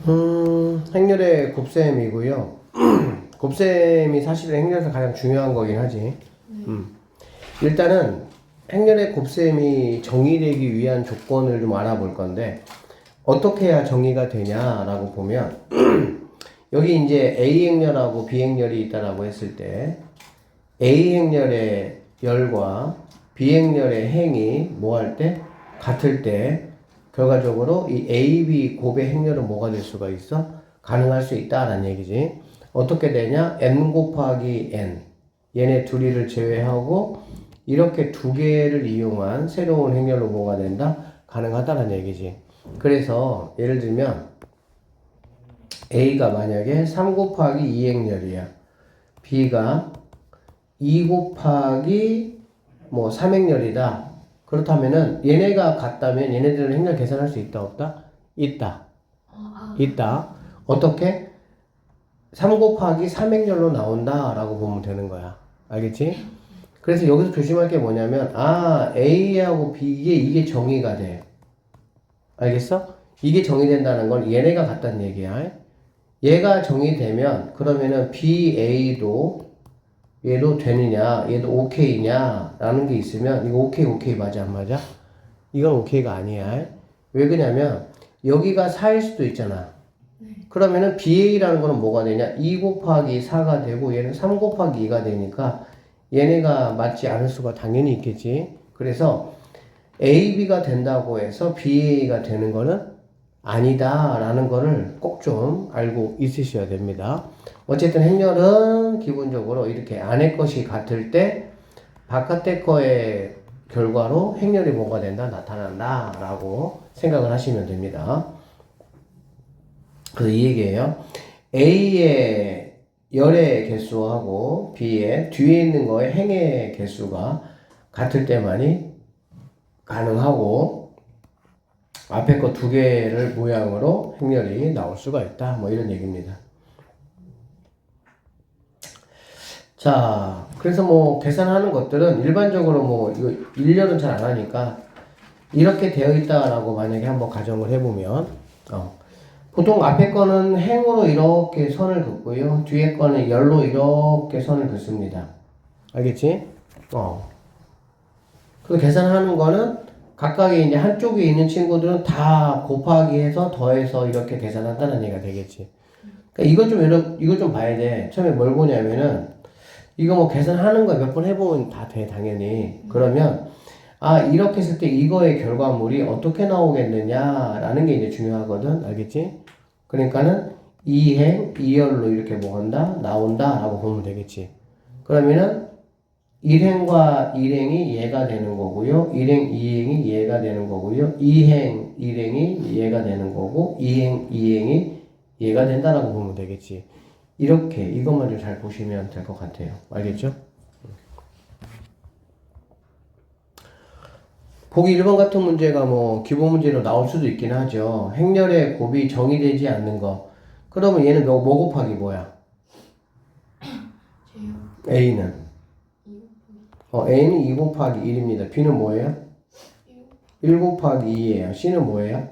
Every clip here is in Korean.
행렬의 곱셈이고요. 곱셈이 사실은 행렬에서 가장 중요한 거긴 하지. 일단은 행렬의 곱셈이 정의되기 위한 조건을 좀 알아볼 건데, 어떻게 해야 정의가 되냐라고 보면, 여기 이제 A 행렬하고 B 행렬이 있다라고 했을 때, A 행렬의 열과 B 행렬의 행이 뭐 할 때? 같을 때, 결과적으로 이 A, B 곱의 행렬은 뭐가 될 수가 있어? 가능할 수 있다라는 얘기지. 어떻게 되냐? n 곱하기 n. 얘네 둘이를 제외하고 이렇게 두 개를 이용한 새로운 행렬로 뭐가 된다? 가능하다는 얘기지. 그래서 예를 들면 A가 만약에 3 곱하기 2 행렬이야. B가 2 곱하기 뭐 3 행렬이다. 그렇다면은 얘네가 같다면 얘네들은 행렬 계산할 수 있다 없다? 있다. 있다. 어떻게? 3 곱하기 3 행렬로 나온다 라고 보면 되는 거야. 알겠지? 그래서 여기서 조심할 게 뭐냐면 A하고 B 이게 정의가 돼. 알겠어? 이게 정의된다는 건 얘네가 같다는 얘기야. 얘가 정의되면 그러면은 BA도 얘도 되느냐, 얘도 오케이냐 라는 게 있으면 이거 오케이 맞아 안 맞아? 이건 오케이가 아니야. 왜 그러냐면 여기가 4일 수도 있잖아. 그러면은 BA라는 거는 뭐가 되냐? 2 곱하기 4가 되고 얘는 3 곱하기 2가 되니까 얘네가 맞지 않을 수가 당연히 있겠지. 그래서 AB가 된다고 해서 BA가 되는 거는 아니다 라는 거를 꼭 좀 알고 있으셔야 됩니다. 어쨌든 행렬은 기본적으로 이렇게 안의 것이 같을 때 바깥의 거의 결과로 행렬이 뭐가 된다? 나타난다 라고 생각을 하시면 됩니다. 그래서 이 얘기예요. A의 열의 개수하고 B의 뒤에 있는 거의 행의 개수가 같을 때만이 가능하고 앞에 거 두 개를 모양으로 행렬이 나올 수가 있다. 뭐 이런 얘기입니다. 자, 그래서 뭐 계산하는 것들은 일반적으로 뭐 이거 일렬은 잘 안 하니까 이렇게 되어 있다라고 만약에 한번 가정을 해보면 보통 앞에 거는 행으로 이렇게 선을 긋고요. 뒤에 거는 열로 이렇게 선을 긋습니다. 알겠지? 그래서 계산하는 거는 각각의 이제 한쪽에 있는 친구들은 다 곱하기 해서 더해서 이렇게 계산한다는 얘기가 되겠지. 그러니까 이거 좀 봐야 돼. 처음에 뭘 보냐면은 이거 뭐 계산하는 거 몇 번 해보면 다 돼, 당연히. 그러면 이렇게 했을 때 이거의 결과물이 어떻게 나오겠느냐라는 게 이제 중요하거든. 알겠지? 그러니까는 이행, 이열로 이렇게 뭐 한다? 나온다 라고 보면 되겠지. 그러면은 1행과 1행이 얘가 되는 거고요. 1행, 2행이 얘가 되는 거고요. 2행, 1행이 얘가 되는 거고 2행, 2행이 얘가 된다라고 보면 되겠지. 이렇게 이것만 좀 잘 보시면 될 것 같아요. 알겠죠? 보기 1번 같은 문제가 뭐 기본 문제로 나올 수도 있긴 하죠. 행렬의 곱이 정의되지 않는 거. 그러면 얘는 뭐 곱하기 뭐야? A는? A는 2 곱하기 1입니다. B는 뭐예요? 1 곱하기 2예요. C는 뭐예요?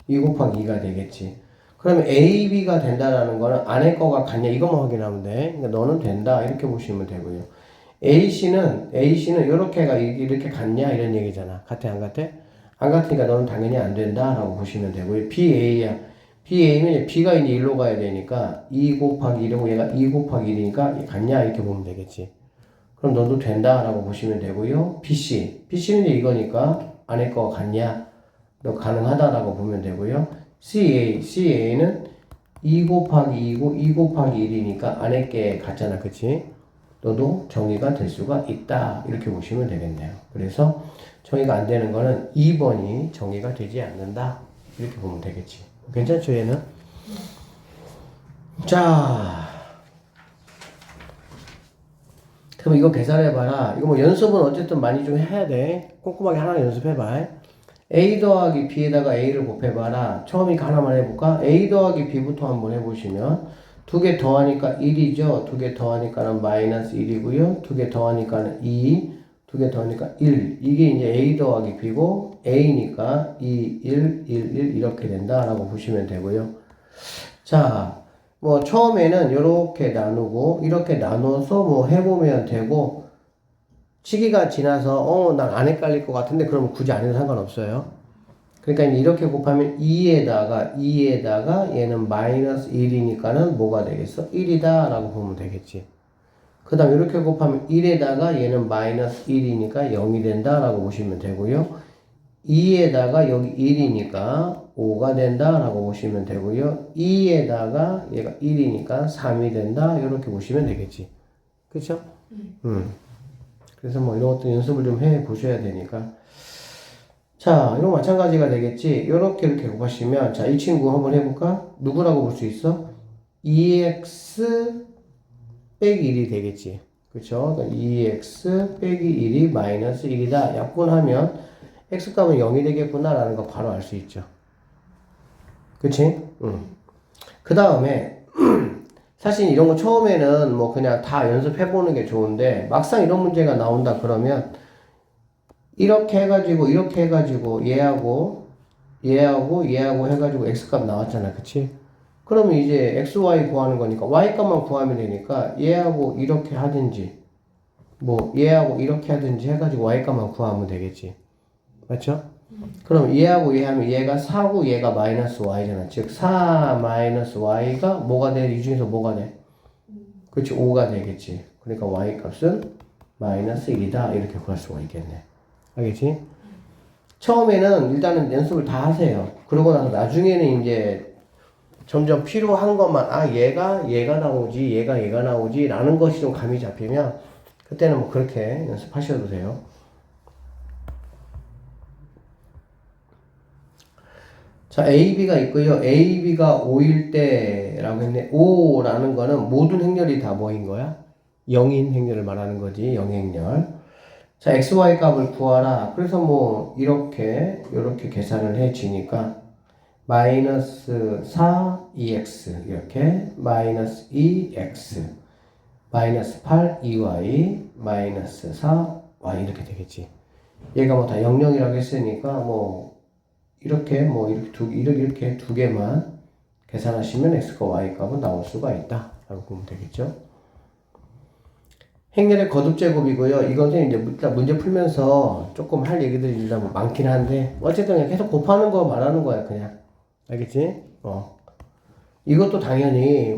2 곱하기 2가 되겠지. 그러면 A, B가 된다라는 거는 안에 거가 같냐 이것만 확인하면 돼. 그러니까 너는 된다 이렇게 보시면 되고요. A씨는 이렇게가 이렇게 같냐 이런 얘기잖아. 같아 안 같아? 안 같으니까 너는 당연히 안 된다라고 보시면 되고요. BA야. BA면 B가 이제 1로 가야 되니까 2 곱하기 1이고 얘가 2 곱하기 1이니까 같냐 이렇게 보면 되겠지. 그럼 너도 된다라고 보시면 되고요. BC는 이제 이거니까 안에 거가 같냐? 너 가능하다라고 보면 되고요. CA는 2 곱하기 2고 2 곱하기 1이니까 안에 게 같잖아. 그치? 너도 정의가 될 수가 있다. 이렇게 보시면 되겠네요. 그래서 정의가 안 되는 거는 2번이 정의가 되지 않는다. 이렇게 보면 되겠지. 괜찮죠, 얘는? 자, 그럼 이거 계산해봐라. 이거 뭐 연습은 어쨌든 많이 좀 해야 돼. 꼼꼼하게 하나 연습해봐. A 더하기 B에다가 A를 곱해봐라. 처음이니까 하나만 해볼까? A 더하기 B부터 한번 해보시면 두 개 더하니까 1이죠. 두 개 더하니까는 마이너스 1이고요. 두 개 더하니까는 2, 두 개 더하니까 1. 이게 이제 A 더하기 B고 A니까 2, 1, 1, 1 이렇게 된다라고 보시면 되고요. 자, 뭐 처음에는 이렇게 나누고 이렇게 나눠서 뭐 해보면 되고 시기가 지나서 난 안 헷갈릴 것 같은데 그러면 굳이 안 해도 상관없어요. 그러니까 이렇게 곱하면 2에다가 얘는 마이너스 1이니까는 뭐가 되겠어? 1이다 라고 보면 되겠지. 그 다음 이렇게 곱하면 1에다가 얘는 마이너스 1이니까 0이 된다 라고 보시면 되고요. 2에다가 여기 1이니까 5가 된다 라고 보시면 되고요. 2에다가 얘가 1이니까 3이 된다 이렇게 보시면 되겠지. 그쵸? 그래서 뭐 이런 것도 연습을 좀 해 보셔야 되니까. 자, 이런 거 마찬가지가 되겠지. 이렇게 곱하시면, 자, 이 친구 한번 해볼까? 누구라고 볼 수 있어? 2x 빼기 1이 되겠지. 그쵸? 2x 빼기 1이 마이너스 1이다. 약분하면 x값은 0이 되겠구나라는 거 바로 알 수 있죠. 그치? 그 다음에, 사실 이런 거 처음에는 뭐 그냥 다 연습해보는 게 좋은데, 막상 이런 문제가 나온다 그러면, 이렇게 해가지고 얘하고 해가지고 x값 나왔잖아. 그치? 그러면 이제 xy 구하는 거니까 y값만 구하면 되니까 얘하고 이렇게 하든지 뭐 얘하고 이렇게 하든지 해가지고 y값만 구하면 되겠지. 맞죠? 그럼 얘하고 얘 하면 얘가 4고 얘가 마이너스 y잖아. 즉 4 마이너스 y가 뭐가 돼? 이 중에서 뭐가 돼? 그렇지, 5가 되겠지. 그러니까 y값은 마이너스 1이다 이렇게 구할 수가 있겠네. 알겠지? 처음에는 일단은 연습을 다 하세요. 그러고 나서 나중에는 이제 점점 필요한 것만, 얘가 나오지, 얘가 나오지, 라는 것이 좀 감이 잡히면, 그때는 뭐 그렇게 연습하셔도 돼요. 자, AB가 있고요. AB가 5일 때라고 했네. 5라는 거는 모든 행렬이 다 뭐인 거야? 0인 행렬을 말하는 거지, 0행렬. 자, XY 값을 구하라. 그래서 뭐, 이렇게 계산을 해지니까, 마이너스 4, 2x, 이렇게, 마이너스 2x, 마이너스 8, 2y, 마이너스 4, y, 이렇게 되겠지. 얘가 뭐 다 00이라고 했으니까, 이렇게 두 개만 계산하시면 x과 y 값은 나올 수가 있다. 라고 보면 되겠죠. 행렬의 거듭제곱이고요. 이것은 이제 문제 풀면서 조금 할 얘기들이 일단 많긴 한데, 어쨌든 그냥 계속 곱하는 거 말하는 거야, 그냥. 알겠지? 이것도 당연히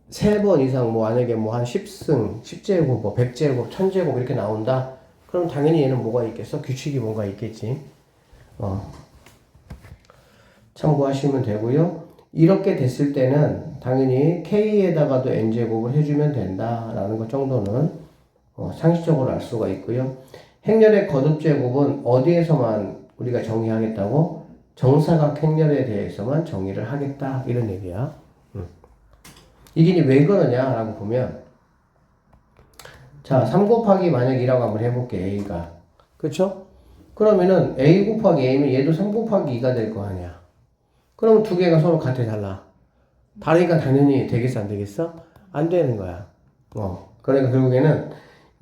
세 번 이상 만약에 한 10승, 10제곱, 100제곱, 1000제곱 이렇게 나온다? 그럼 당연히 얘는 뭐가 있겠어? 규칙이 뭔가 있겠지. 참고하시면 되고요. 이렇게 됐을 때는 당연히 K에다가도 N제곱을 해주면 된다라는 것 정도는 상식적으로 알 수가 있고요. 행렬의 거듭제곱은 어디에서만 우리가 정의하겠다고? 정사각 행렬에 대해서만 정의를 하겠다 이런 얘기야. 이게 왜 그러냐라고 보면, 자, 3 곱하기 만약 2라고 한번 해볼게. A가 그쵸? 그러면은 A 곱하기 A면 얘도 3 곱하기 2가 될 거 아니야. 그럼 두 개가 서로 같아 달라. 다르니까 당연히 되겠어 안 되겠어? 안 되는 거야. 그러니까 결국에는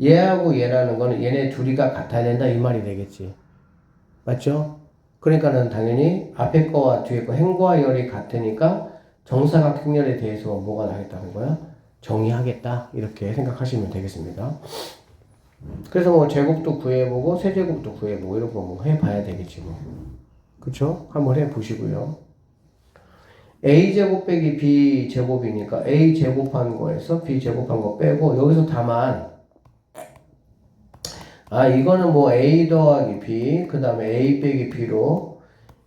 얘하고 얘라는 거는 얘네 둘이가 같아야 된다 이 말이 되겠지. 맞죠? 그러니까는 당연히 앞에 거와 뒤에 거 행과 열이 같으니까 정사각 행렬에 대해서 뭐가 나겠다는 거야? 정의하겠다 이렇게 생각하시면 되겠습니다. 그래서 제곱도 구해보고 세제곱도 구해보고 이런 거 해봐야 되겠지 뭐. 그쵸? 한번 해보시고요. a제곱 빼기 b제곱이니까 a 제곱한 거에서 b 제곱한 거 빼고 여기서 다만 이거는 a 더하기 b 그 다음에 a 빼기 b로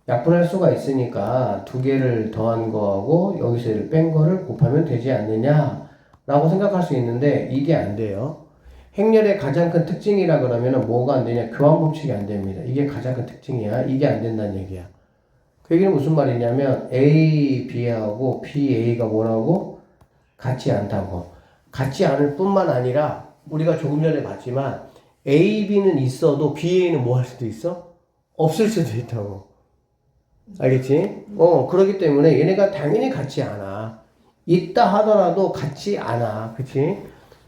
약분할 수가 있으니까 두 개를 더한 거하고 여기서 얘를 뺀 거를 곱하면 되지 않느냐 라고 생각할 수 있는데 이게 안 돼요. 행렬의 가장 큰 특징이라 그러면 뭐가 안 되냐? 교환 법칙이 안 됩니다. 이게 가장 큰 특징이야. 이게 안 된다는 얘기야. 그 얘기는 무슨 말이냐면 A, B하고 B, A가 뭐라고? 같지 않다고. 같지 않을 뿐만 아니라 우리가 조금 전에 봤지만 A, B는 있어도 B, A는 뭐 할 수도 있어? 없을 수도 있다고. 알겠지? 그렇기 때문에 얘네가 당연히 같지 않아. 있다 하더라도 같지 않아. 그치?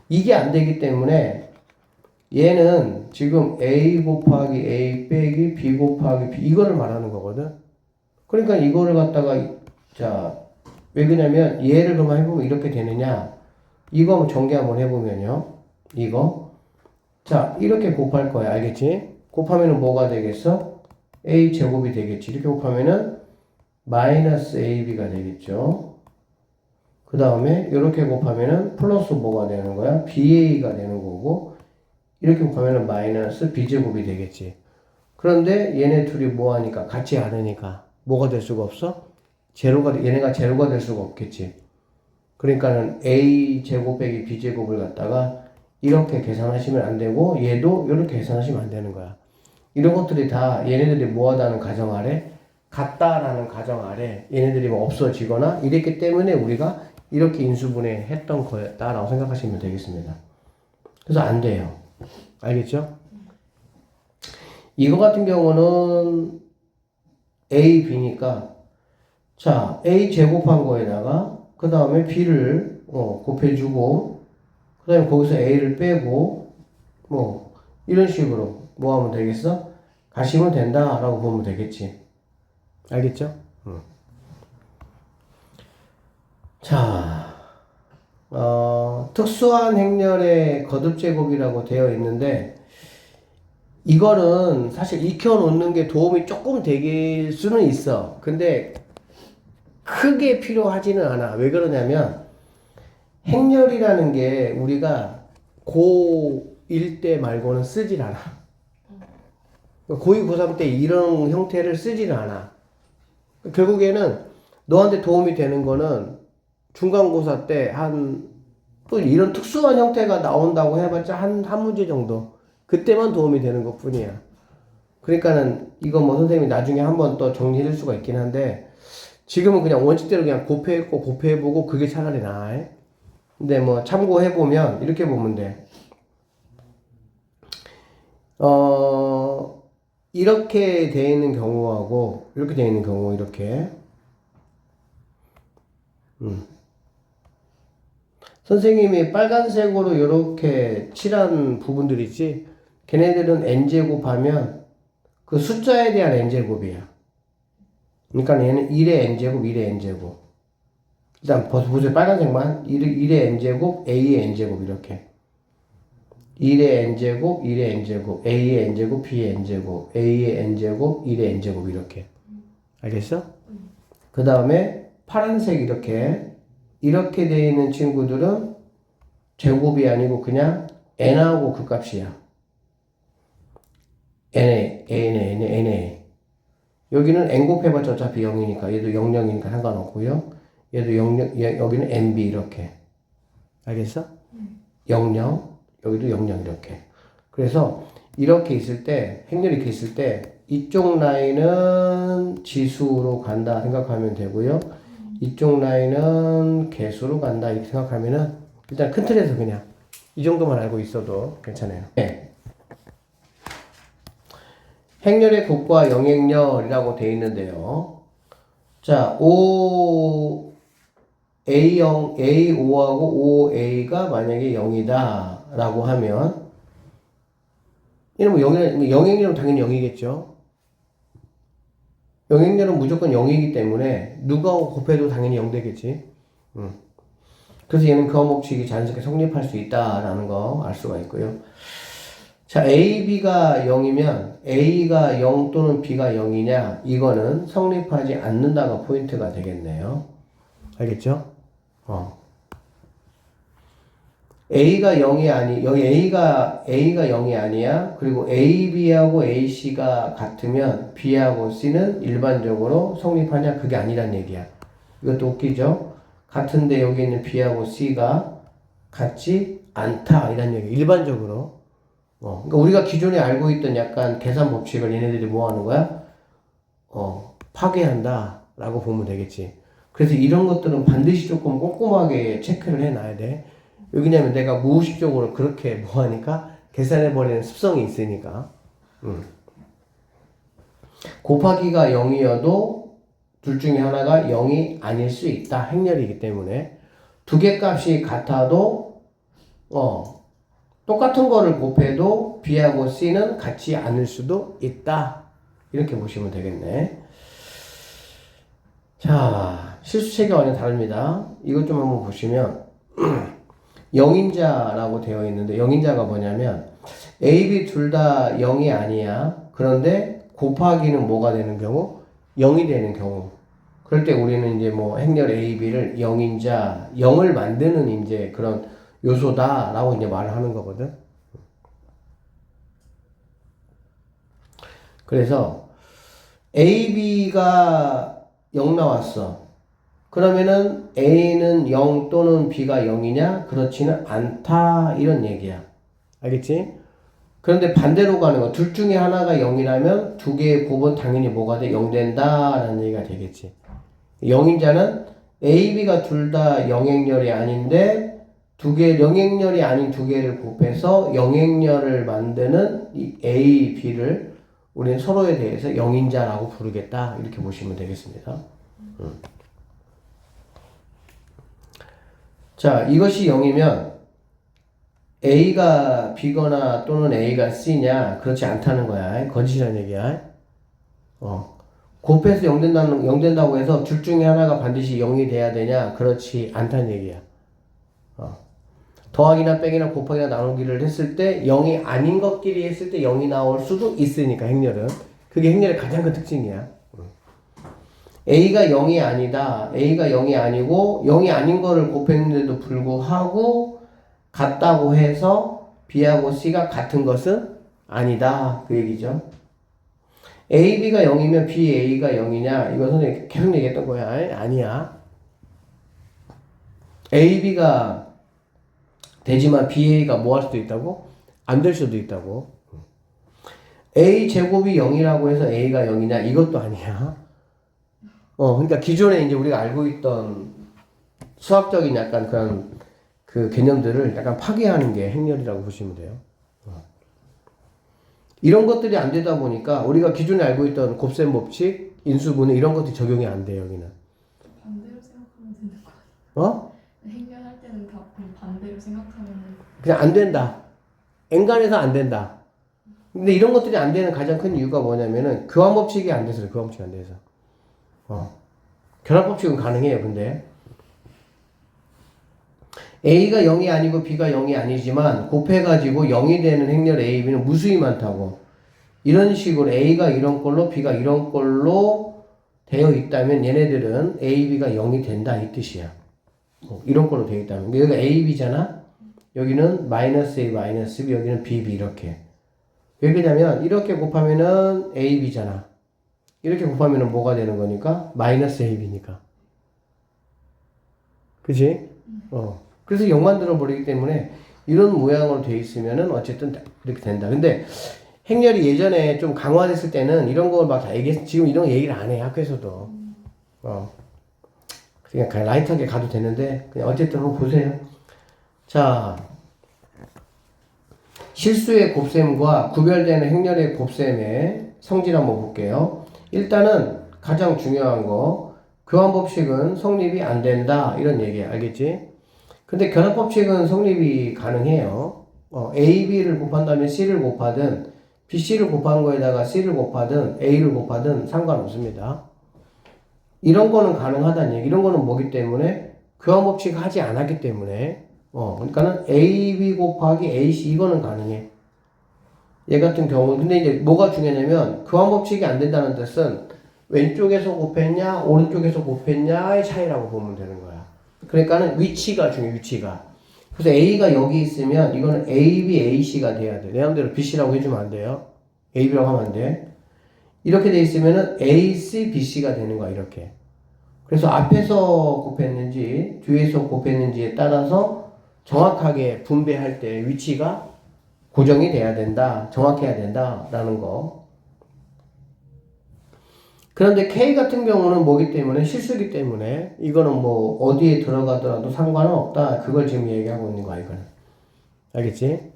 이게 안 되기 때문에 얘는 지금 A 곱하기 A 빼기 B 곱하기 B 이거를 말하는 거거든. 그러니까 이거를 갖다가 자, 왜 그러냐면 얘를 그만 해보면 이렇게 되느냐? 이거 한번 전개 한번 해보면요. 이거 자 이렇게 곱할 거야. 알겠지? 곱하면은 뭐가 되겠어? a 제곱이 되겠지. 이렇게 곱하면은 마이너스 ab가 되겠죠. 그 다음에 이렇게 곱하면은 플러스 뭐가 되는 거야? ba가 되는 거고 이렇게 곱하면은 마이너스 b제곱이 되겠지. 그런데 얘네 둘이 뭐 하니까 같지 않으니까 뭐가 될 수가 없어? 얘네가 제로가 될 수가 없겠지. 그러니까는 a 제곱 빼기 b 제곱을 갖다가 이렇게 계산하시면 안 되고 얘도 이렇게 계산하시면 안 되는 거야. 이런 것들이 다 얘네들이 뭐하다는 가정 아래 같다라는 가정 아래 얘네들이 뭐 없어지거나 이랬기 때문에 우리가 이렇게 인수분해 했던 거였다라고 생각하시면 되겠습니다. 그래서 안 돼요. 알겠죠? 이거 같은 경우는 a, b니까 자 a 제곱한 거에다가 그 다음에 b를 곱해주고 그 다음에 거기서 a를 빼고 뭐 이런 식으로 뭐 하면 되겠어? 가시면 된다라고 보면 되겠지. 알겠죠? 자, 특수한 행렬의 거듭제곱이라고 되어 있는데 이거는 사실 익혀놓는 게 도움이 조금 되길 수는 있어. 근데 크게 필요하지는 않아. 왜 그러냐면 행렬이라는 게 우리가 고1 때 말고는 쓰질 않아. 고2, 고3 때 이런 형태를 쓰질 않아. 결국에는 너한테 도움이 되는 거는 중간고사 때 또 이런 특수한 형태가 나온다고 해봤자 한 문제 정도. 그때만 도움이 되는 것 뿐이야. 그러니까는 이거 뭐 선생님이 나중에 한번 또 정리해 줄 수가 있긴 한데 지금은 그냥 원칙대로 그냥 곱해있고 곱해보고 그게 차라리 나아. 근데 뭐 참고해보면 이렇게 보면 돼. 이렇게 되어 있는 경우하고 이렇게 되어 있는 경우 이렇게 선생님이 빨간색으로 이렇게 칠한 부분들 있지? 걔네들은 n제곱 하면 그 숫자에 대한 n제곱이야. 그러니까 얘는 1의 n제곱, 1의 n제곱. 일단 보세요. 빨간색만 1의 n제곱, a의 n제곱 이렇게. 1의 n제곱, 1의 n제곱, a의 n제곱, b의 n제곱, a의 n제곱, 1의 n제곱 이렇게. 알겠어? 그 다음에 파란색 이렇게 되어 있는 친구들은 제곱이 아니고 그냥 n하고 그 값이야. NA. 여기는 n 곱해봤자 어차피 0이니까 얘도 00이니까 상관없고요. 얘도 여기는 NB 이렇게. 알겠어? 00, 여기도 00 이렇게. 그래서 이렇게 있을 때, 행렬이 이렇게 있을 때 이쪽 라인은 지수로 간다 생각하면 되고요. 이쪽 라인은 개수로 간다 이렇게 생각하면은 일단 큰 틀에서 그냥 이 정도만 알고 있어도 괜찮아요. 네. 행렬의 곱과 영행렬이라고 되어 있는데요. 자, A0, A5하고 5A가 만약에 0이다 라고 하면 이러면 영행렬은 당연히 0이겠죠. 영행렬은 무조건 0이기 때문에 누가 곱해도 당연히 0 되겠지. 그래서 얘는 그 원법칙이 자연스럽게 성립할 수 있다라는 거 알 수가 있고요. 자, A, B가 0이면 A가 0 또는 B가 0이냐 이거는 성립하지 않는다가 포인트가 되겠네요. 알겠죠? A가 0이 여기 A가 0이 아니야. 그리고 A, B하고 A, C가 같으면 B하고 C는 일반적으로 성립하냐? 그게 아니란 얘기야. 이것도 웃기죠? 같은데 여기 있는 B하고 C가 같지 않다. 이란 얘기. 일반적으로. 그러니까 우리가 기존에 알고 있던 약간 계산 법칙을 얘네들이 뭐 하는 거야? 파괴한다. 라고 보면 되겠지. 그래서 이런 것들은 반드시 조금 꼼꼼하게 체크를 해놔야 돼. 왜냐면 내가 무의식적으로 그렇게 뭐 하니까 계산해버리는 습성이 있으니까. 곱하기가 0이어도 둘 중에 하나가 0이 아닐 수 있다. 행렬이기 때문에. 두 개 값이 같아도, 똑같은 거를 곱해도 B하고 C는 같지 않을 수도 있다. 이렇게 보시면 되겠네. 자, 실수체계가 완전 다릅니다. 이것 좀 한번 보시면 영인자라고 되어 있는데 영인자가 뭐냐면 A, B 둘 다 0이 아니야. 그런데 곱하기는 뭐가 되는 경우? 0이 되는 경우. 그럴 때 우리는 이제 뭐 행렬 A, B를 영인자, 0을 만드는 이제 그런 요소다라고 이제 말을 하는 거거든. 그래서 A, B가 0 나왔어. 그러면은 A는 0 또는 B가 0이냐? 그렇지는 않다. 이런 얘기야. 알겠지? 그런데 반대로 가는 거. 둘 중에 하나가 0이라면 두 개의 곱은 당연히 뭐가 돼? 0 된다. 라는 얘기가 되겠지. 영인자는 A, B가 둘 다 영행렬이 아닌데 두 개, 영행렬이 아닌 두 개를 곱해서 영행렬을 만드는 이 A, B를 우리는 서로에 대해서 영인자라고 부르겠다. 이렇게 보시면 되겠습니다. 자, 이것이 0이면 A가 B거나 또는 A가 C냐? 그렇지 않다는 거야. 거짓이라는 얘기야. 곱해서 0 된다고 해서 둘 중에 하나가 반드시 0이 돼야 되냐? 그렇지 않다는 얘기야. 더하기나 빼기나 곱하기나 나누기를 했을 때 0이 아닌 것끼리 했을 때 0이 나올 수도 있으니까 행렬은. 그게 행렬의 가장 큰 특징이야. A가 0이 아니다. A가 0이 아니고 0이 아닌 거를 곱했는데도 불구하고 같다고 해서 B하고 C가 같은 것은 아니다. 그 얘기죠. A, B가 0이면 B, A가 0이냐? 이거 선생님 계속 얘기했던 거야. 아니야. A, B가 되지만 B, A가 뭐 할 수도 있다고? 안 될 수도 있다고. A 제곱이 0이라고 해서 A가 0이냐? 이것도 아니야. 그러니까 기존에 이제 우리가 알고 있던 수학적인 약간 그런 그 개념들을 약간 파괴하는 게 행렬이라고 보시면 돼요. 이런 것들이 안 되다 보니까 우리가 기존에 알고 있던 곱셈 법칙, 인수분해 이런 것들이 적용이 안 돼요, 여기는. 반대로 생각하면 되는 거 아니에요? 행렬할 때는 다 반대로 생각하면 그냥 안 된다. 엔간해서 안 된다. 근데 이런 것들이 안 되는 가장 큰 이유가 뭐냐면은 교환 법칙이 안 돼서 그래, 교환 법칙이 안 돼서. 결합 법칙은 가능해요, 근데. A가 0이 아니고 B가 0이 아니지만 곱해가지고 0이 되는 행렬 A, B는 무수히 많다고. 이런 식으로 A가 이런 걸로 B가 이런 걸로 되어 있다면 얘네들은 A, B가 0이 된다 이 뜻이야. 이런 걸로 되어 있다면. 여기가 A, B잖아? 여기는 마이너스 A, 마이너스 B, 여기는 B, B 이렇게. 왜 그러냐면 이렇게 곱하면은 A, B잖아. 이렇게 곱하면은 뭐가 되는 거니까? 마이너스 A, B니까. 그치? 그래서 0 만들어버리기 때문에 이런 모양으로 되어 있으면은 어쨌든 이렇게 된다. 근데 행렬이 예전에 좀 강화됐을 때는 이런 걸 막 다 얘기했어. 지금 이런 얘기를 안 해, 학교에서도. 그냥 라이트하게 가도 되는데, 그냥 어쨌든 한번 보세요. 자, 실수의 곱셈과 구별되는 행렬의 곱셈의 성질 한번 볼게요. 일단은 가장 중요한 거, 교환법칙은 성립이 안 된다. 이런 얘기야. 알겠지? 근데 결합법칙은 성립이 가능해요. A, B를 곱한다면 C를 곱하든, B, C를 곱한 거에다가 C를 곱하든, A를 곱하든 상관없습니다. 이런 거는 가능하다는 얘기. 이런 거는 뭐기 때문에? 교환법칙 하지 않았기 때문에. 그러니까는 A, B 곱하기 A, C 이거는 가능해. 얘 같은 경우는. 근데 이제 뭐가 중요하냐면, 교환법칙이 안 된다는 뜻은 왼쪽에서 곱했냐, 오른쪽에서 곱했냐의 차이라고 보면 되는 거야. 그러니까는 위치가 중요해, 위치가. 그래서 A가 여기 있으면 이거는 A, B, A, C가 돼야 돼. 내 마음대로 B, C라고 해주면 안 돼요. A, B라고 하면 안 돼. 이렇게 돼 있으면은 A, C, B, C가 되는 거야, 이렇게. 그래서 앞에서 곱했는지, 뒤에서 곱했는지에 따라서 정확하게 분배할 때 위치가 고정이 돼야 된다. 정확해야 된다. 라는 거. 그런데 K 같은 경우는 뭐기 때문에 실수기 때문에 이거는 뭐 어디에 들어가더라도 상관은 없다. 그걸 지금 얘기하고 있는 거야, 이거는. 알겠지?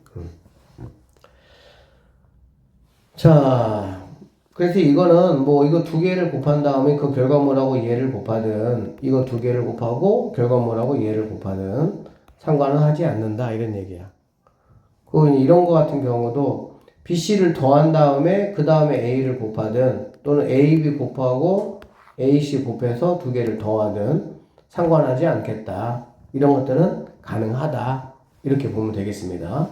자, 그래서 이거는 뭐 이거 두 개를 곱한 다음에 그 결과물하고 얘를 곱하든 이거 두 개를 곱하고 결과물하고 얘를 곱하든 상관은 하지 않는다. 이런 얘기야. 그 이런 거 같은 경우도 BC를 더한 다음에 그 다음에 A를 곱하든 또는 AB 곱하고 AC 곱해서 두 개를 더하든 상관하지 않겠다. 이런 것들은 가능하다. 이렇게 보면 되겠습니다.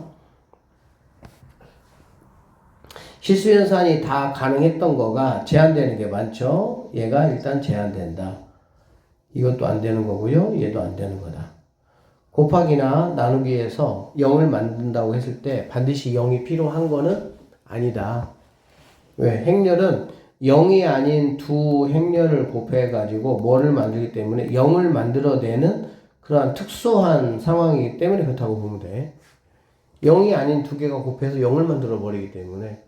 실수연산이 다 가능했던 거가 제한되는 게 많죠. 얘가 일단 제한된다. 이것도 안 되는 거고요. 얘도 안 되는 거다. 곱하기나 나누기에서 0을 만든다고 했을 때 반드시 0이 필요한 거는 아니다. 왜? 행렬은 0이 아닌 두 행렬을 곱해가지고 뭐를 만들기 때문에 0을 만들어내는 그러한 특수한 상황이기 때문에 그렇다고 보면 돼. 0이 아닌 두 개가 곱해서 0을 만들어 버리기 때문에.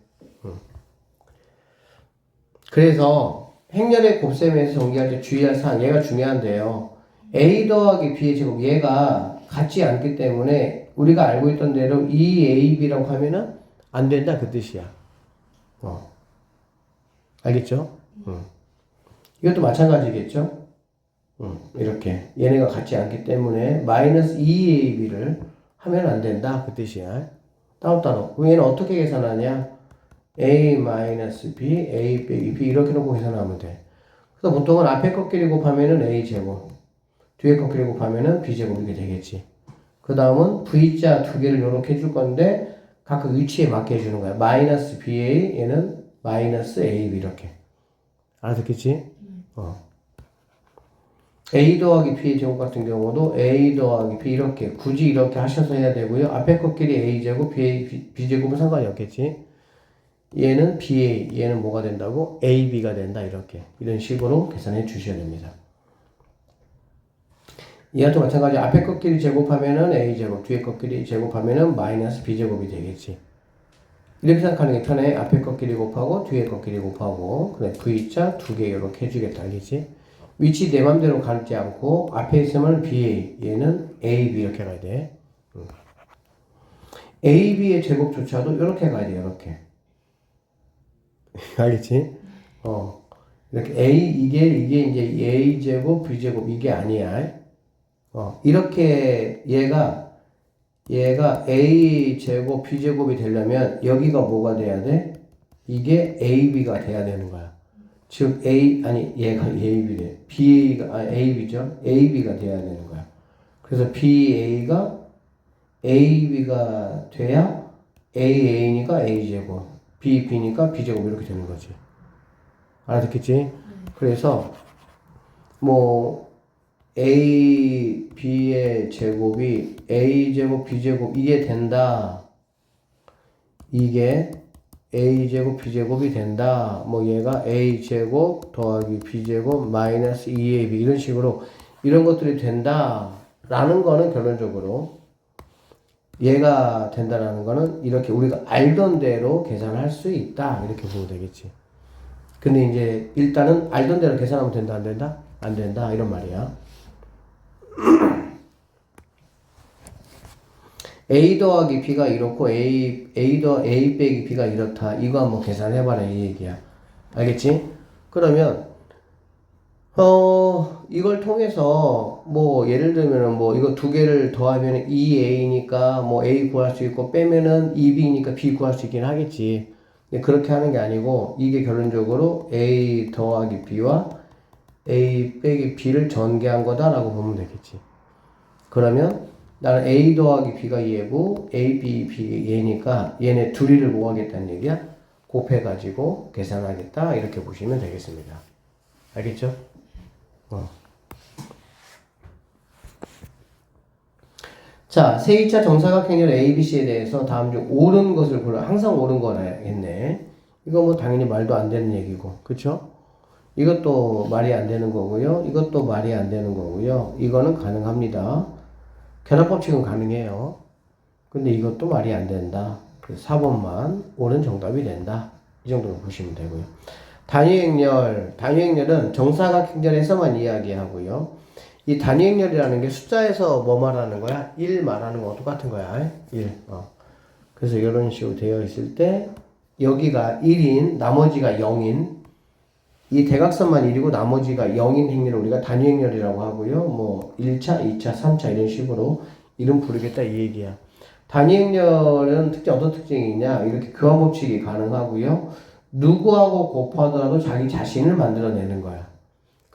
그래서 행렬의 곱셈에서 전개할 때 주의할 사항, 얘가 중요한데요. a 더하기 b의 제곱, 얘가 같지 않기 때문에 우리가 알고 있던 대로 2ab라고 하면은 안 된다 그 뜻이야. 알겠죠? 이것도 마찬가지겠죠? 이렇게 얘네가 같지 않기 때문에 마이너스 2ab를 하면 안 된다 그 뜻이야. 따로따로. 그럼 얘는 어떻게 계산하냐? a-b, a 빼기 b 이렇게 놓고 계산하면 돼. 그래서 보통은 앞에 꺾기를 곱하면은 a제곱, 뒤에 꺾기를 곱하면은 b제곱 이렇게 되겠지. 그 다음은 v자 두 개를 이렇게 해줄 건데 각각 위치에 맞게 해주는 거야. 마이너스 ba, 얘는 마이너스 ab 이렇게. 알아듣겠지? a 더하기 b의 제곱 같은 경우도 a 더하기 b 이렇게 굳이 이렇게 하셔서 해야 되고요. 앞에 꺾기리 a제곱, b제곱은 상관이 없겠지. 얘는 BA, 얘는 뭐가 된다고? AB가 된다. 이렇게. 이런 식으로 계산해 주셔야 됩니다. 얘도 마찬가지. 앞에 꺾기를 제곱하면은 A제곱, 뒤에 꺾기를 제곱하면은 마이너스 B제곱이 되겠지. 이렇게 생각하는 게 편해. 앞에 꺾기를 곱하고, 뒤에 꺾기를 곱하고, 그래. V자 두 개 이렇게 해주겠다. 알겠지? 위치 내 맘대로 가르지 않고, 앞에 있으면 BA, 얘는 AB 이렇게 가야 돼. AB의 제곱조차도 이렇게 가야 돼. 이렇게. 알겠지? 이렇게 이게 이제 A제곱, B제곱, 이게 아니야. 이렇게 얘가 A제곱, B제곱이 되려면 여기가 뭐가 돼야 돼? 이게 AB가 돼야 되는 거야. 즉, 얘가 AB래. AB죠? AB가 돼야 되는 거야. 그래서 BA가 AB가 돼야 AA니까 A제곱. B니까 B제곱 이렇게 되는 거지. 알아듣겠지? 그래서 뭐 A, B의 제곱이 A제곱, B제곱 이게 된다. 이게 A제곱, B제곱이 된다. 뭐 얘가 A제곱 더하기 B제곱 마이너스 2AB 이런 식으로 이런 것들이 된다. 라는 거는 결론적으로 얘가 된다라는 거는 이렇게 우리가 알던 대로 계산할 수 있다. 이렇게 보면 되겠지. 근데 이제 일단은 알던 대로 계산하면 된다, 안 된다? 안 된다. 이런 말이야. A 더하기 B가 이렇고 A 빼기 B가 이렇다. 이거 한번 계산해봐라. 이 얘기야. 알겠지? 그러면 이걸 통해서, 뭐, 예를 들면은, 뭐, 이거 두 개를 더하면 2a니까, 뭐, a 구할 수 있고, 빼면은 2b니까 b 구할 수 있긴 하겠지. 근데 그렇게 하는 게 아니고, 이게 결론적으로 a 더하기 b와 a 빼기 b를 전개한 거다라고 보면 되겠지. 그러면, 나는 a 더하기 b가 얘고, a, b 얘니까, 얘네 둘이를 뭐 하겠다는 얘기야? 곱해가지고 계산하겠다. 이렇게 보시면 되겠습니다. 알겠죠? 자, 세2차 정사각형렬 ABC에 대해서 다음 중 옳은 것을 골라. 항상 옳은 거라 했네. 이거 뭐 당연히 말도 안 되는 얘기고, 그쵸? 이것도 말이 안 되는 거고요. 이것도 말이 안 되는 거고요. 이거는 가능합니다. 결합법칙은 가능해요. 근데 이것도 말이 안 된다. 그래서 4번만 옳은 정답이 된다. 이 정도로 보시면 되고요. 단위행렬은 정사각형렬에서만 이야기하고요. 이 단위행렬이라는 게 숫자에서 뭐 말하는 거야? 1 말하는 거 똑같은 거야. 1. 그래서 이런 식으로 되어 있을 때 여기가 1인, 나머지가 0인 이 대각선만 1이고 나머지가 0인 행렬을 우리가 단위행렬이라고 하고요. 뭐 1차, 2차, 3차 이런 식으로 이름 부르겠다 이 얘기야. 단위행렬은 어떤 특징이 있냐? 이렇게 교환법칙이 가능하고요. 누구하고 곱하더라도 자기 자신을 만들어내는 거야.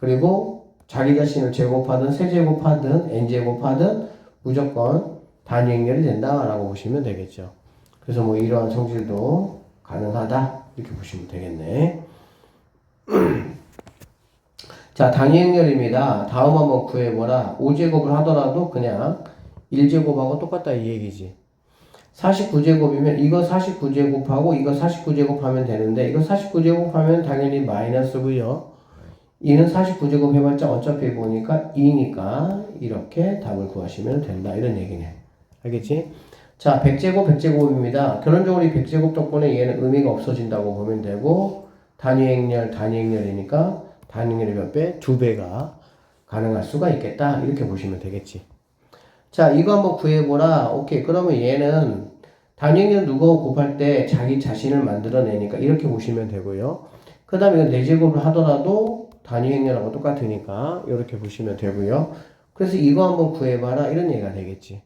그리고 자기 자신을 제곱하든 세제곱하든 n제곱하든 무조건 단위 행렬이 된다라고 보시면 되겠죠. 그래서 뭐 이러한 성질도 가능하다 이렇게 보시면 되겠네. 자, 단위 행렬입니다. 다음 한번 구해보라. 5제곱을 하더라도 그냥 1제곱하고 똑같다 이 얘기지. 49제곱이면 이거 49제곱하고 이거 49제곱 하면 되는데 이거 49제곱 하면 당연히 마이너스고요. 2는 49제곱 해봤자 어차피 보니까 2니까 이렇게 답을 구하시면 된다 이런 얘기네. 알겠지? 자, 100제곱 100제곱입니다. 결론적으로 이 100제곱 덕분에 얘는 의미가 없어진다고 보면 되고 단위 행렬이니까 단위 행렬이 몇 배? 2배가 가능할 수가 있겠다 이렇게 보시면 되겠지. 자, 이거 한번 구해보라. 오케이. 그러면 얘는 단위행렬 누구 곱할 때 자기 자신을 만들어내니까 이렇게 보시면 되고요. 그 다음에 이건 4제곱을 하더라도 단위행렬하고 똑같으니까 이렇게 보시면 되고요. 그래서 이거 한번 구해봐라. 이런 얘기가 되겠지.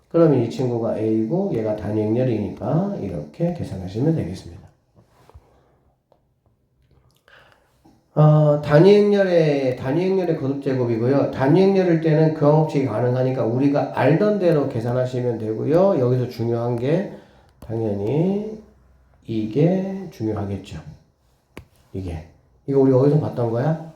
그러면 이 친구가 A고 얘가 단위행렬이니까 이렇게 계산하시면 되겠습니다. 단위행렬의 거듭제곱이고요. 단위행렬일 때는 교환법칙이 가능하니까 우리가 알던 대로 계산하시면 되고요. 여기서 중요한 게 당연히 이게 중요하겠죠. 이거 우리 어디서 봤던 거야?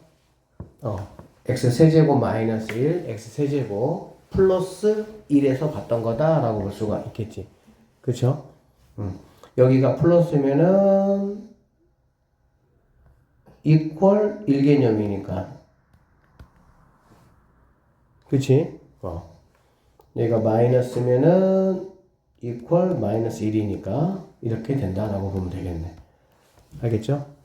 x 세제곱 마이너스 1, x 세제곱 플러스 1에서 봤던 거다라고 볼 수가 있겠지. 그쵸? 여기가 플러스면은 이퀄 1개념이니까. 그치? 얘가 마이너스면은 이퀄 마이너스 1이니까 이렇게 된다라고 보면 되겠네. 알겠죠?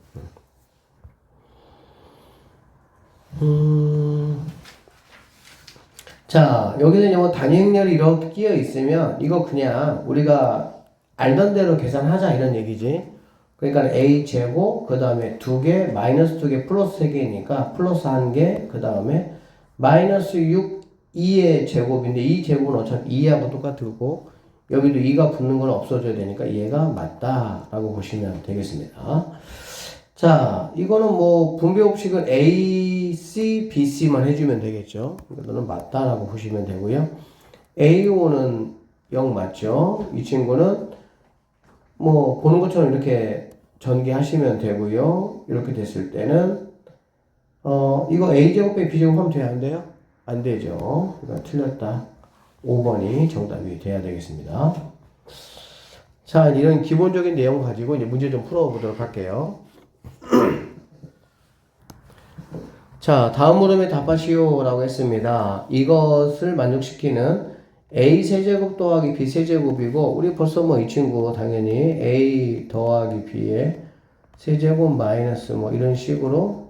자, 여기는 뭐 단위행렬이 이렇게 끼어 있으면 이거 그냥 우리가 알던 대로 계산하자 이런 얘기지. 그러니까 a제곱 그 다음에 2개 마이너스 2개 플러스 3개니까 플러스 1개 그 다음에 마이너스 6 2의 제곱인데 이 제곱은 어차피 2하고 똑같고 여기도 2가 붙는 건 없어져야 되니까 얘가 맞다 라고 보시면 되겠습니다. 자, 이거는 뭐 분배법칙은 A, C, B, C만 해주면 되겠죠. 이거는 맞다 라고 보시면 되고요. A5는 0 맞죠. 이 친구는 뭐 보는 것처럼 이렇게 전개하시면 되고요. 이렇게 됐을 때는 이거 a제곱 빼기 b제곱 하면 돼요? 안 돼요? 안 되죠. 이거 틀렸다. 5번이 정답이 돼야 되겠습니다. 자, 이런 기본적인 내용 가지고 이제 문제 좀 풀어보도록 할게요. 자, 다음 물음에 답하시오 라고 했습니다. 이것을 만족시키는 a 세제곱 더하기 b 세제곱이고 우리 벌써 뭐 이 친구 당연히 a 더하기 b의 세제곱 마이너스 뭐 이런 식으로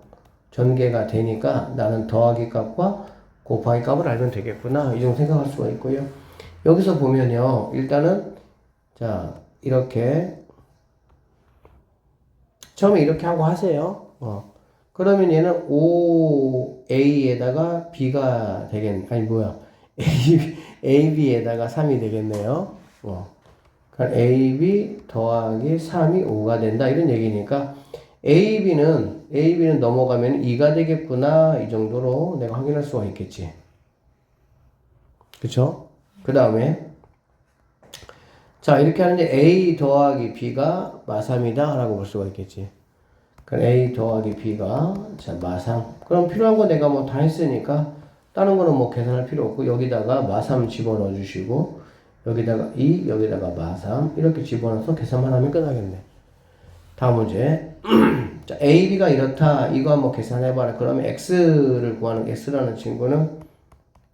전개가 되니까 나는 더하기 값과 곱하기 값을 알면 되겠구나 이 정도 생각할 수가 있고요. 여기서 보면요 일단은 자 이렇게 처음에 이렇게 하고 하세요. 그러면 얘는 5a에다가 b가 되겠네. 아니 뭐야 AB에다가 3이 되겠네요. 그러니까 AB 더하기 3이 5가 된다. 이런 얘기니까 AB는 넘어가면 2가 되겠구나. 이 정도로 내가 확인할 수가 있겠지. 그쵸? 그 다음에 자 이렇게 하는데 A 더하기 B가 마3이다 라고 볼 수가 있겠지. 그러니까 A 더하기 B가 자 마3. 그럼 필요한 거 내가 뭐 다 했으니까 다른 거는 뭐 계산할 필요 없고 여기다가 마3 집어넣어 주시고 여기다가 2 여기다가 마3 이렇게 집어넣어서 계산만 하면 끝나겠네. 다음 문제 자 AB가 이렇다 이거 한번 계산해봐라. 그러면 X를 구하는 X라는 친구는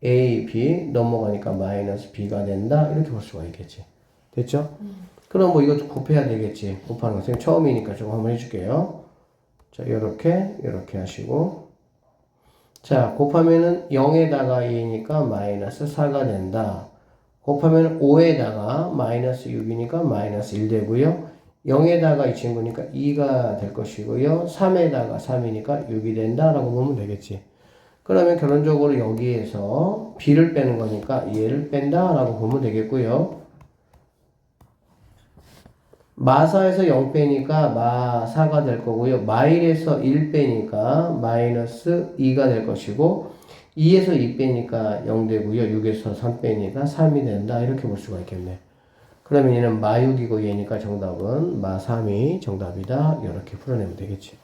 A, B 넘어가니까 마이너스 B가 된다 이렇게 볼 수가 있겠지. 됐죠? 그럼 뭐 이것도 곱해야 되겠지. 곱하는 거 선생님 처음이니까 조금 한번 해줄게요. 자 이렇게 하시고 자 곱하면은 0에다가 2니까 마이너스 4가 된다. 곱하면 5에다가 마이너스 6이니까 마이너스 1 되고요. 0에다가 이 친구니까 2가 될 것이고요. 3에다가 3이니까 6이 된다라고 보면 되겠지. 그러면 결론적으로 여기에서 b를 빼는 거니까 얘를 뺀다라고 보면 되겠고요. 마4에서 0 빼니까 마4가 될 거고요. 마1에서 1 빼니까 마이너스 2가 될 것이고 2에서 2 빼니까 0 되고요. 6에서 3 빼니까 3이 된다. 이렇게 볼 수가 있겠네. 그러면 얘는 마6이고 얘니까 정답은 마3이 정답이다. 이렇게 풀어내면 되겠지.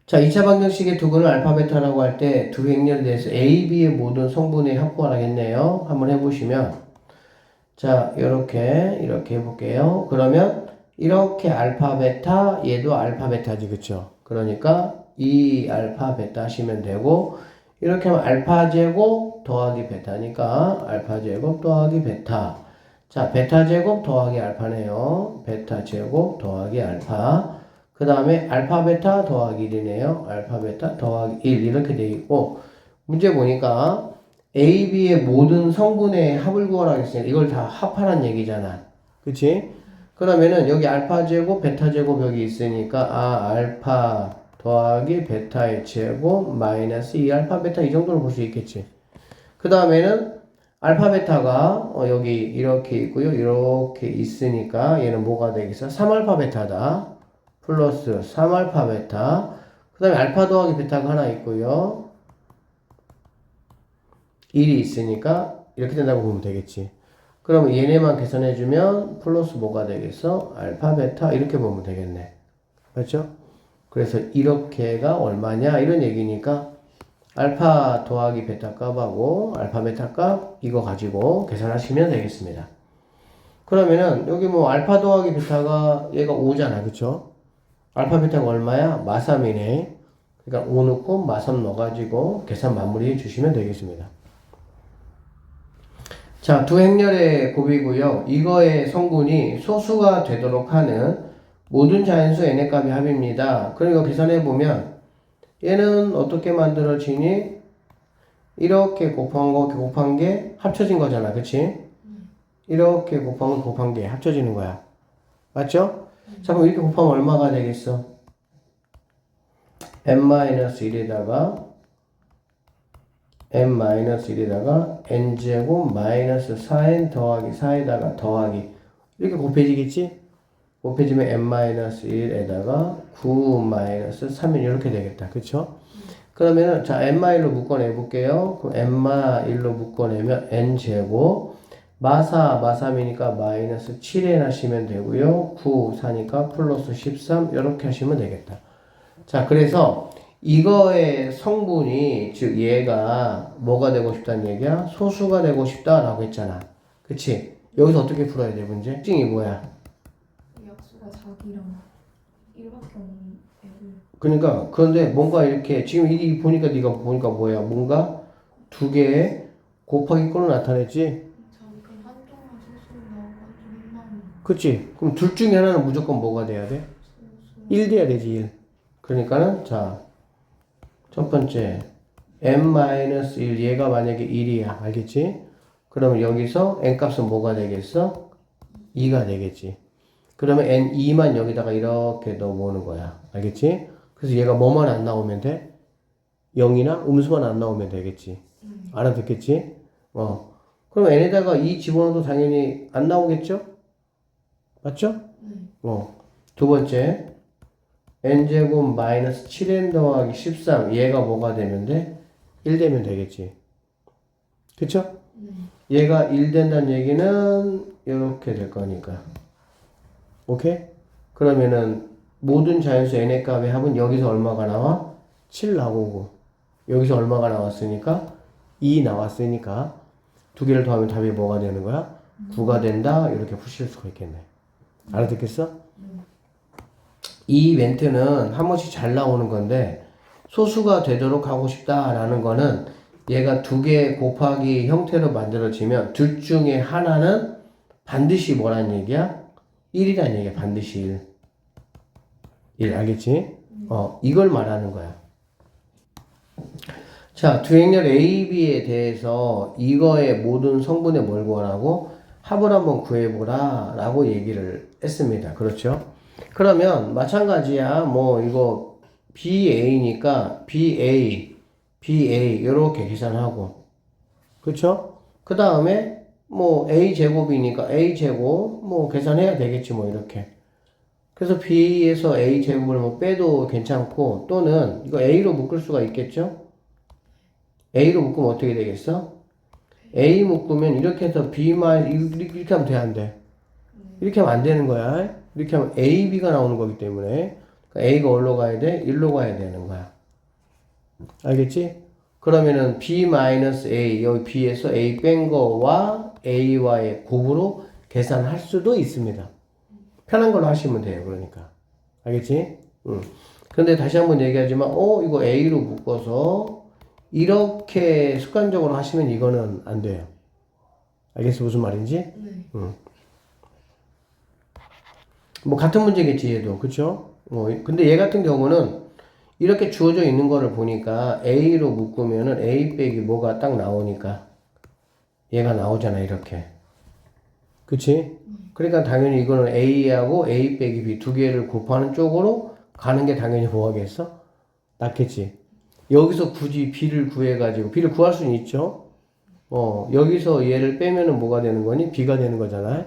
자, 2차 방정식의 두근을 알파, 베타라고 할 때 두 행렬에 대해서 A, B의 모든 성분의 합보를 하겠네요. 한번 해보시면 자, 이렇게 해볼게요. 그러면 이렇게 알파, 베타, 얘도 알파, 베타지, 그쵸? 그러니까 이 알파, 베타 하시면 되고 이렇게 하면 알파 제곱 더하기 베타니까 알파 제곱 더하기 베타. 자, 베타 제곱 더하기 알파네요. 베타 제곱 더하기 알파. 그 다음에 알파 베타 더하기 1이네요. 알파 베타 더하기 1 이렇게 돼 있고 문제 보니까 A, B의 모든 성분의 합을 구하라고 했으니까 이걸 다 합하란 얘기잖아. 그치? 그러면은 여기 알파 제곱, 베타 제곱 여기 있으니까 알파 더하기 베타의 제곱 마이너스 2알파 베타 이 정도로 볼 수 있겠지. 그 다음에는 알파 베타가 여기 이렇게 있고요. 이렇게 있으니까 얘는 뭐가 되겠어? 3알파 베타다. 플러스 3알파 베타. 그 다음에 알파 더하기 베타가 하나 있고요. 1이 있으니까 이렇게 된다고 보면 되겠지. 그러면 얘네만 계산해주면 플러스 뭐가 되겠어? 알파 베타 이렇게 보면 되겠네. 맞죠? 그래서 이렇게가 얼마냐 이런 얘기니까 알파 더하기 베타 값하고 알파 베타 값 이거 가지고 계산하시면 되겠습니다. 그러면은 여기 뭐 알파 더하기 베타가 얘가 5잖아. 그쵸? 알파 베타가 얼마야? 마3이네. 그러니까 5 넣고 마3 넣어가지고 계산 마무리해 주시면 되겠습니다. 자, 두 행렬의 곱이고요. 이거의 성분이 소수가 되도록 하는 모든 자연수 n의 값이 합입니다. 그러니까 계산해보면 얘는 어떻게 만들어지니? 이렇게 곱한 게 합쳐진 거잖아. 그치? 이렇게 곱한 게 합쳐지는 거야. 맞죠? 자, 그럼 이렇게 곱하면 얼마가 되겠어? n-1에다가 n-1에다가 n제곱 마이너스 4n 더하기 4에다가 더하기 이렇게 곱해지겠지? 곱해지면 n-1에다가 9-3n 이렇게 되겠다. 그쵸? 그러면은 자 n-1로 묶어내 볼게요. 그럼 n-1로 묶어내면 n제곱 마4, 마3이니까 마이너스 7n 하시면 되고요. 9, 4니까 플러스 13 이렇게 하시면 되겠다. 자, 그래서 이거의 성분이 즉 얘가 뭐가 되고 싶다는 얘기야? 소수가 되고 싶다라고 했잖아. 그치? 여기서 어떻게 풀어야 돼 문제? 특징이 뭐야? 약수가 자기랑 1밖에 없는 애들. 그러니까 그런데 뭔가 이렇게 지금 이 보니까 네가 보니까 뭐야? 뭔가 두 개의 곱하기 꼴로 나타냈지? 자기가 한쪽만 소수로 나오고 한쪽만 그치? 그럼 둘 중에 하나는 무조건 뭐가 돼야 돼? 소수. 1 돼야 되지 1. 그러니까는 자 첫 번째 n-1 얘가 만약에 1이야. 알겠지? 그러면 여기서 n값은 뭐가 되겠어? 2가 되겠지. 그러면 n2만 여기다가 이렇게 넣어보는 거야. 알겠지? 그래서 얘가 뭐만 안 나오면 돼? 0이나 음수만 안 나오면 되겠지. 알아듣겠지? 그럼 n에다가 2 집어넣어도 당연히 안 나오겠죠? 맞죠? 두 번째 n제곱 마이너스 7n 더하기 13 얘가 뭐가 되면 돼? 1 되면 되겠지. 그쵸? 얘가 1 된다는 얘기는 이렇게 될 거니까. 오케이? 그러면은 모든 자연수 n의 값의 합은 여기서 얼마가 나와? 7 나오고 여기서 얼마가 나왔으니까 2 나왔으니까 두 개를 더하면 답이 뭐가 되는 거야? 9가 된다. 이렇게 푸실 수가 있겠네. 알아듣겠어? 이 멘트는 한 번씩 잘 나오는 건데 소수가 되도록 하고 싶다라는 거는 얘가 두 개 곱하기 형태로 만들어지면 둘 중에 하나는 반드시 뭐란 얘기야? 1이란 얘기야. 반드시 1. 1 알겠지? 이걸 말하는 거야. 자, 두 행렬 A, B에 대해서 이거의 모든 성분의 뭘 구하라고? 합을 한번 구해보라 라고 얘기를 했습니다. 그렇죠? 그러면 마찬가지야. 뭐 이거 BA니까 BA 이렇게 계산하고 그쵸? 그 다음에 뭐 A 제곱이니까 A 제곱 뭐 계산해야 되겠지 뭐 이렇게. 그래서 B에서 A 제곱을 뭐 빼도 괜찮고 또는 이거 A로 묶을 수가 있겠죠? A로 묶으면 어떻게 되겠어? A 묶으면 이렇게 해서 B 말 이렇게 하면 돼, 안 돼? 이렇게 하면 안 되는 거야. 이렇게 하면 A, B가 나오는 거기 때문에 그러니까 A가 어디로 가야 돼? 1로 가야 되는 거야. 알겠지? 그러면은 B-A 여기 B에서 A 뺀 거와 A와의 곱으로 계산할 수도 있습니다. 편한 걸로 하시면 돼요. 그러니까. 알겠지? 응. 근데 다시 한번 얘기하지만, 이거 A로 묶어서 이렇게 습관적으로 하시면 이거는 안 돼요. 알겠어? 무슨 말인지? 네. 응. 뭐 같은 문제겠지, 얘도. 그쵸? 근데 얘 같은 경우는 이렇게 주어져 있는 거를 보니까 A로 묶으면은 A 빼기 뭐가 딱 나오니까 얘가 나오잖아, 이렇게. 그치? 그러니까 당연히 이거는 A하고 A 빼기 B 두 개를 곱하는 쪽으로 가는 게 당연히 뭐하겠어? 낫겠지. 여기서 굳이 B를 구해가지고, B를 구할 수는 있죠? 여기서 얘를 빼면은 뭐가 되는 거니? B가 되는 거잖아.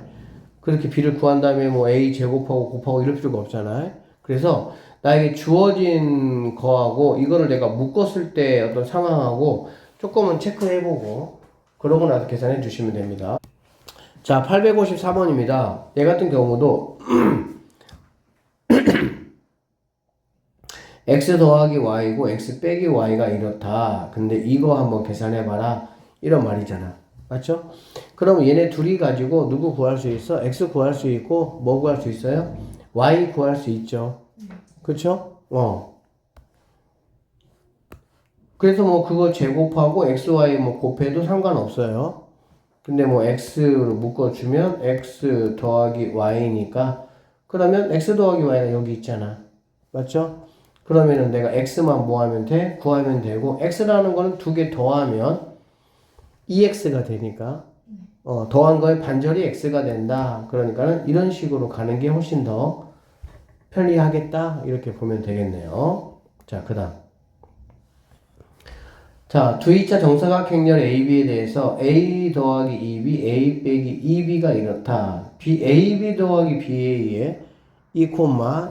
그렇게 B를 구한 다음에 뭐 A 제곱하고 곱하고 이럴 필요가 없잖아. 그래서 나에게 주어진 거하고 이거를 내가 묶었을 때 어떤 상황하고 조금은 체크해보고 그러고 나서 계산해 주시면 됩니다. 자, 854번입니다. 얘 같은 경우도 x 더하기 y고 x 빼기 y가 이렇다. 근데 이거 한번 계산해봐라. 이런 말이잖아. 맞죠? 그럼 얘네 둘이 가지고 누구 구할 수 있어? x 구할 수 있고 뭐 구할 수 있어요? y 구할 수 있죠. 그쵸? 그래서 뭐 그거 제곱하고 xy 뭐 곱해도 상관없어요. 근데 뭐 x로 묶어주면 x 더하기 y니까 그러면 x 더하기 y가 여기 있잖아. 맞죠? 그러면은 내가 x만 뭐 하면 돼? 구하면 되고 x라는 거는 두 개 더하면 2x가 되니까 더한 거에 반절이 x가 된다. 그러니까는 이런 식으로 가는 게 훨씬 더 편리하겠다. 이렇게 보면 되겠네요. 자, 그 다음. 자, 두 2차 정사각행렬 AB에 대해서 A 더하기 2B, A 빼기 2B가 이렇다. AB 더하기 BA의 2,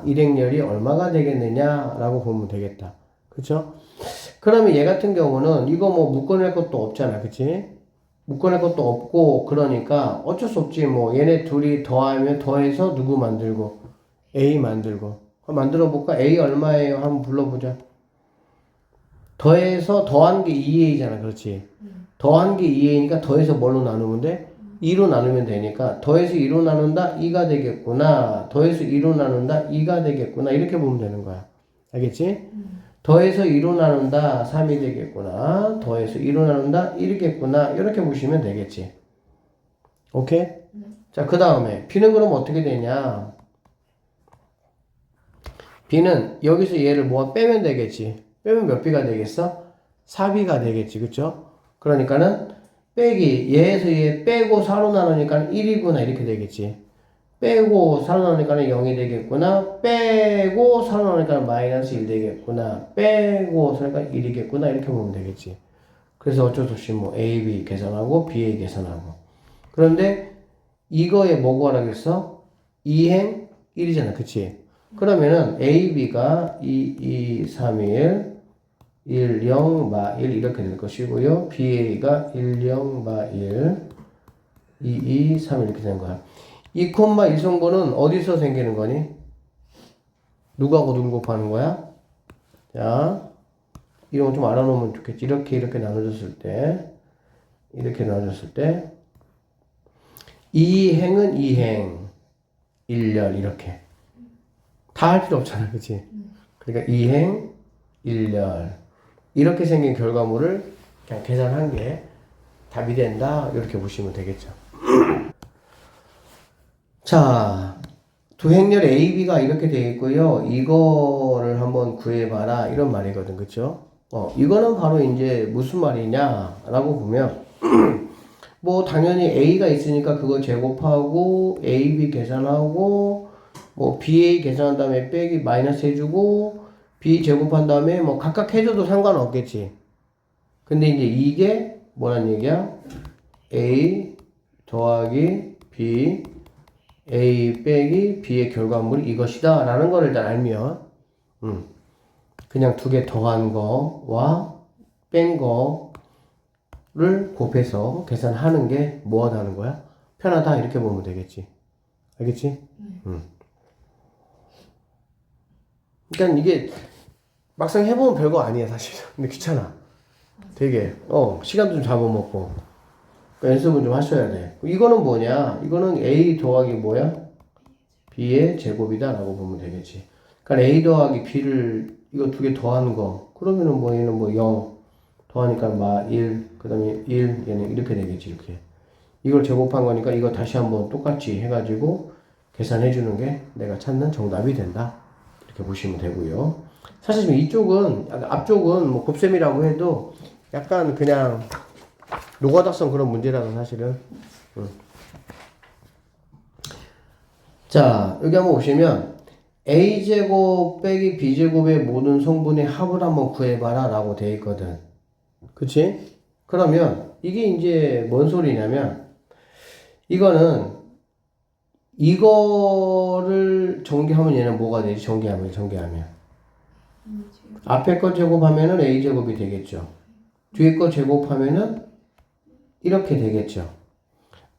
일행렬이 얼마가 되겠느냐라고 보면 되겠다. 그쵸? 그러면 얘 같은 경우는 이거 뭐 묶어낼 것도 없잖아. 그치? 묶어낼 것도 없고 그러니까 어쩔 수 없지. 뭐 얘네 둘이 더하면 더해서 누구 만들고 A 만들고 만들어 볼까? A 얼마예요? 한번 불러보자. 더해서 더한 게 2A잖아. 그렇지? 더한 게 2A니까 더해서 뭘로 나누면 돼? 2로 나누면 되니까 더해서 2로 나눈다 2가 되겠구나. 더해서 2로 나눈다 2가 되겠구나. 이렇게 보면 되는 거야. 알겠지? 더해서 2로 나눈다 3이 되겠구나. 더해서 2로 나눈다 1이겠구나. 이렇게 보시면 되겠지. 오케이? 자, 그 다음에 B는 그럼 어떻게 되냐? B는 여기서 얘를 뭐 빼면 되겠지. 빼면 몇 B가 되겠어? 4B가 되겠지. 그쵸? 그러니까는 빼기 얘에서 얘 빼고 4로 나누니까 1이구나 이렇게 되겠지. 빼고 4로 나누니까 0이 되겠구나. 빼고 4로 나누니까 마이너스 1 되겠구나. 빼고 4니까 1이겠구나 이렇게 보면 되겠지. 그래서 어쩔 수 없이 뭐 A, B 계산하고 BA 계산하고. 그런데 이거에 뭐 구하라겠어? 2행 1이잖아. 그치? 그러면은 A, B가 2, 2, 3, 1 1, 0, 마 1 이렇게 될 것이고요. BA가 1, 0, 마 1, 2, 2, 3 이렇게 되는 거야. 2, 1 성분은 어디서 생기는 거니? 누구하고 누구 곱하는 거야? 자, 이런 거 좀 알아놓으면 좋겠지. 이렇게 나눠졌을 때, 이렇게 나눠졌을 때, 2행은 2행, 1열 이렇게. 다 할 필요 없잖아. 그치? 그러니까 2행, 1열. 이렇게 생긴 결과물을 그냥 계산한 게 답이 된다. 이렇게 보시면 되겠죠. 자, 두 행렬 A, B가 이렇게 되어 있고요. 이거를 한번 구해봐라. 이런 말이거든. 그쵸? 이거는 바로 이제 무슨 말이냐라고 보면, 뭐, 당연히 A가 있으니까 그거 제곱하고, A, B 계산하고, 뭐, BA 계산한 다음에 빼기 마이너스 해주고, B 제곱한 다음에 뭐 각각 해줘도 상관없겠지. 근데 이제 이게 뭐란 얘기야? A 더하기 B A 빼기 B의 결과물이 이것이다 라는 걸 일단 알면 그냥 두 개 더한 거와 뺀 거를 곱해서 계산하는 게 뭐 하는 거야? 편하다 이렇게 보면 되겠지. 알겠지? 그러니까 이게 막상 해보면 별거 아니야 사실. 근데 귀찮아. 되게 시간도 좀 잡아먹고 그러니까 연습은 좀 하셔야 돼. 이거는 뭐냐? 이거는 A 더하기 뭐야? B의 제곱이다 라고 보면 되겠지. 그러니까 A 더하기 B를 이거 두 개 더하는 거 그러면은 뭐 얘는 뭐 0 더하니까 막 1, 그 다음에 1 얘는 이렇게 되겠지. 이렇게 이걸 제곱한 거니까 이거 다시 한번 똑같이 해가지고 계산해 주는 게 내가 찾는 정답이 된다 이렇게 보시면 되고요. 사실 지금 이쪽은 앞쪽은 뭐 곱셈이라고 해도 약간 그냥 노가다성 그런 문제라서 사실은 자 여기 한번 보시면 A제곱 빼기 B제곱의 모든 성분의 합을 한번 구해봐라 라고 되어 있거든. 그치? 그러면 이게 이제 뭔 소리냐면 이거는 이거를 전개하면 얘는 뭐가 되지? 전개하면 앞에 거 제곱하면은 A제곱이 되겠죠. 뒤에 거 제곱하면은 이렇게 되겠죠.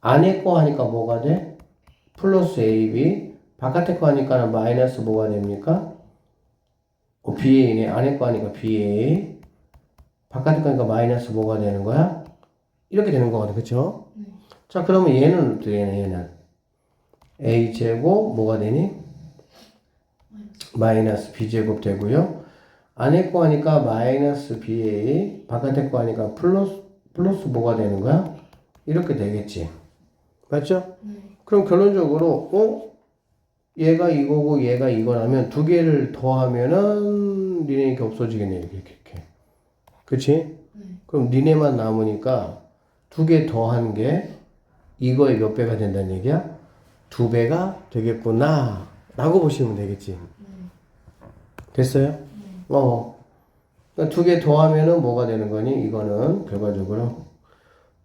안에 거 하니까 뭐가 돼? 플러스 AB. 바깥에 거 하니까 마이너스 뭐가 됩니까? BA네. 안에 거 하니까 BA. 바깥에 거 하니까 마이너스 뭐가 되는 거야? 이렇게 되는 거거든. 그쵸? 자, 그러면 얘는 어떻게 되냐, 얘는. A제곱 뭐가 되니? 마이너스 B제곱 되고요. 안에 거 하니까 마이너스 BA. 바깥에 거 하니까 플러스 뭐가 되는 거야? 이렇게 되겠지. 맞죠? 그럼 결론적으로 얘가 이거고 얘가 이거라면 두 개를 더하면은 니네 이게 없어지겠네. 이렇게. 그치? 그럼 니네만 남으니까 두 개 더한 게 이거의 몇 배가 된다는 얘기야? 두 배가 되겠구나 라고 보시면 되겠지. 됐어요? 그러니까 두 개 더하면은 뭐가 되는 거니? 이거는 결과적으로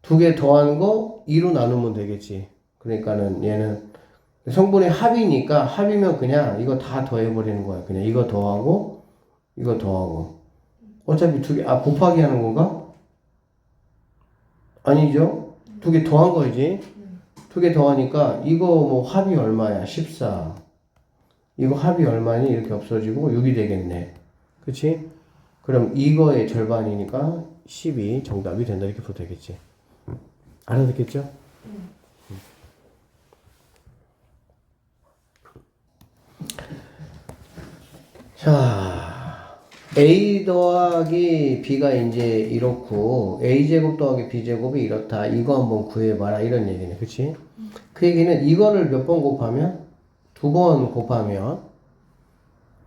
두 개 더한 거 2로 나누면 되겠지. 그러니까는 얘는 성분의 합이니까 합이면 그냥 이거 다 더해버리는 거야. 그냥 이거 더하고 이거 더하고 어차피 두 개 곱하기 하는 건가? 아니죠. 두 개 더한 거지. 두 개 더하니까 이거 뭐 합이 얼마야? 14. 이거 합이 얼마니? 이렇게 없어지고 6이 되겠네. 그치? 그럼 이거의 절반이니까 10이 정답이 된다 이렇게 보면 되겠지. 알아듣겠죠? 자, A 더하기 B가 이제 이렇고 A제곱 더하기 B제곱이 이렇다. 이거 한번 구해봐라. 이런 얘기네. 그치? 그 얘기는 이거를 몇 번 곱하면? 두 번 곱하면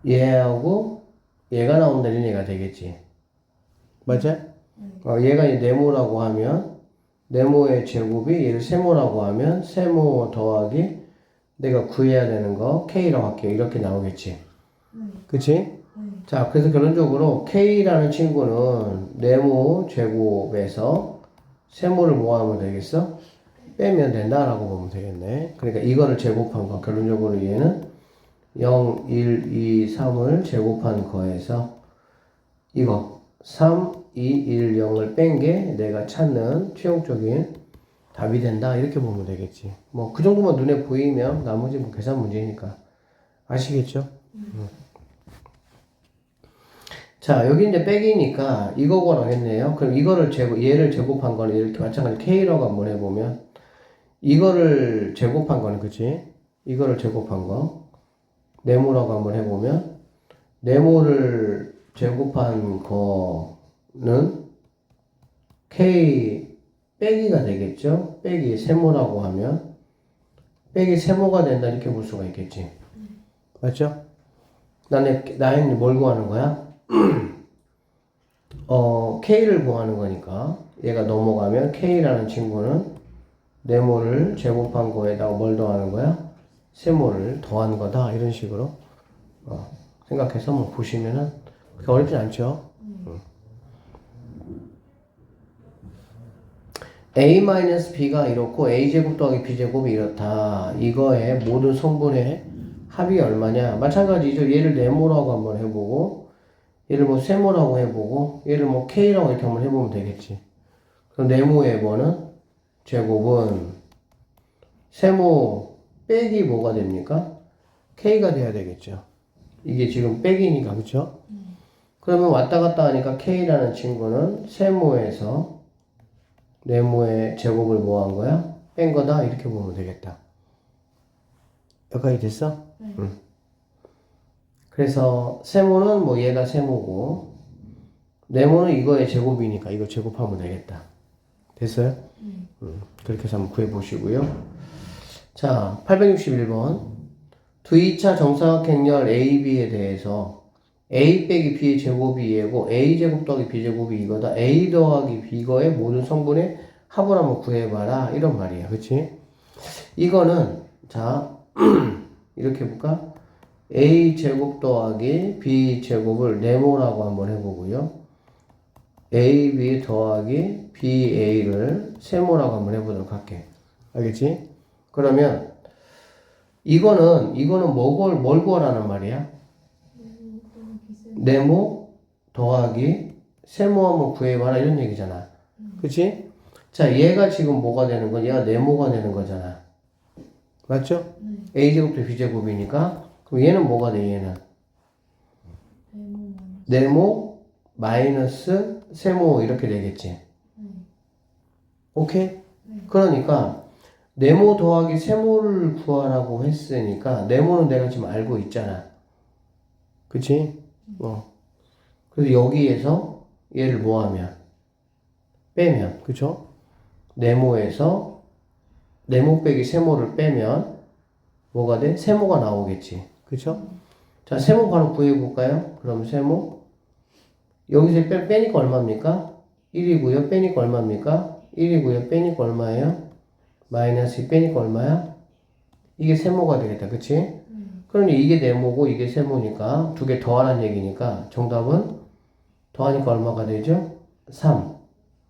얘하고 얘가 나온다는 얘기가 되겠지. 맞아? 얘가 이제 네모라고 하면 네모의 제곱이 얘를 세모라고 하면 세모 더하기 내가 구해야 되는 거 K라고 할게요. 이렇게 나오겠지. 그치? 자, 그래서 결론적으로 K라는 친구는 네모 제곱에서 세모를 뭐 하면 되겠어? 빼면 된다라고 보면 되겠네. 그러니까 이거를 제곱한 거. 결론적으로 얘는 0, 1, 2, 3을 제곱한 거에서 이거 3, 2, 1, 0을 뺀 게 내가 찾는 최종적인 답이 된다. 이렇게 보면 되겠지. 뭐 그 정도만 눈에 보이면 나머지 뭐 계산 문제니까. 아시겠죠? 자, 여기 이제 빼기니까 이거고 하겠네요. 그럼 이거를 얘를 제곱한 거는 이렇게 마찬가지 K라고 한번 해보면 이거를 제곱한 거는 그치? 이거를 제곱한 거 네모라고 한번 해보면 네모를 제곱한 거는 K 빼기가 되겠죠? 빼기 세모라고 하면 빼기 세모가 된다 이렇게 볼 수가 있겠지. 맞죠? 나는 뭘 구하는 거야? K를 구하는 거니까 얘가 넘어가면 K라는 친구는 네모를 제곱한 거에다가 뭘 더하는 거야? 세모를 더한 거다 이런 식으로 생각해서 뭐 보시면은 그렇게 어렵진 않죠. a-b가 이렇고 a제곱 더하기 b제곱이 이렇다. 이거의 모든 성분의 합이 얼마냐? 마찬가지죠. 얘를 네모라고 한번 해보고 얘를 뭐 세모라고 해보고 얘를 뭐 k라고 이렇게 한번 해보면 되겠지. 그럼 네모의 뭐는 제곱은 세모 빼기 뭐가 됩니까? k가 돼야 되겠죠. 이게 지금 빼기니까 그쵸? 그러면 왔다 갔다 하니까 k라는 친구는 세모에서 네모의 제곱을 뭐 한 거야? 뺀 거다 이렇게 보면 되겠다. 여기까지 됐어? 네. 그래서 세모는 뭐 얘가 세모고 네모는 이거의 제곱이니까 이거 제곱하면 되겠다. 됐어요? 그렇게 해서 한번 구해보시고요. 자, 861번. 두 2차 정사각형열 AB에 대해서 A 빼기 B의 제곱이 얘고 A 제곱 더하기 B 제곱이 이거다. A 더하기 B 거의 모든 성분의 합을 한번 구해봐라. 이런 말이야. 그치? 이거는 자 이렇게 해볼까? A 제곱 더하기 B 제곱을 네모라고 한번 해보고요. AB 더하기 BA를 세모라고 한번 해보도록 할게. 알겠지? 그러면 이거는 뭘 구하라는 말이야? 네모 더하기 세모 한번 구해봐라 이런 얘기잖아. 그치? 자, 얘가 지금 뭐가 되는 거야? 얘가 네모가 되는 거잖아. 맞죠? A제곱도 B제곱이니까 그럼 얘는 뭐가 돼? 얘는 네모 마이너스 세모 이렇게 되겠지. 오케이? 그러니까 네모 더하기 세모를 구하라고 했으니까 네모는 내가 지금 알고 있잖아. 그치? 그래서 여기에서 얘를 뭐하면 빼면 그쵸? 네모에서 네모 빼기 세모를 빼면 뭐가 돼? 세모가 나오겠지. 그쵸? 자, 세모 바로 구해볼까요? 그럼 세모 여기서 빼니까 얼마입니까? 1이고요. 빼니까 얼마입니까? 1이고요. 빼니까 얼마예요? 마이너스 2 빼니까 얼마야? 이게 세모가 되겠다. 그치? 그러니 이게 네모고 이게 세모니까 두 개 더하라는 얘기니까 정답은 더하니까 얼마가 되죠? 3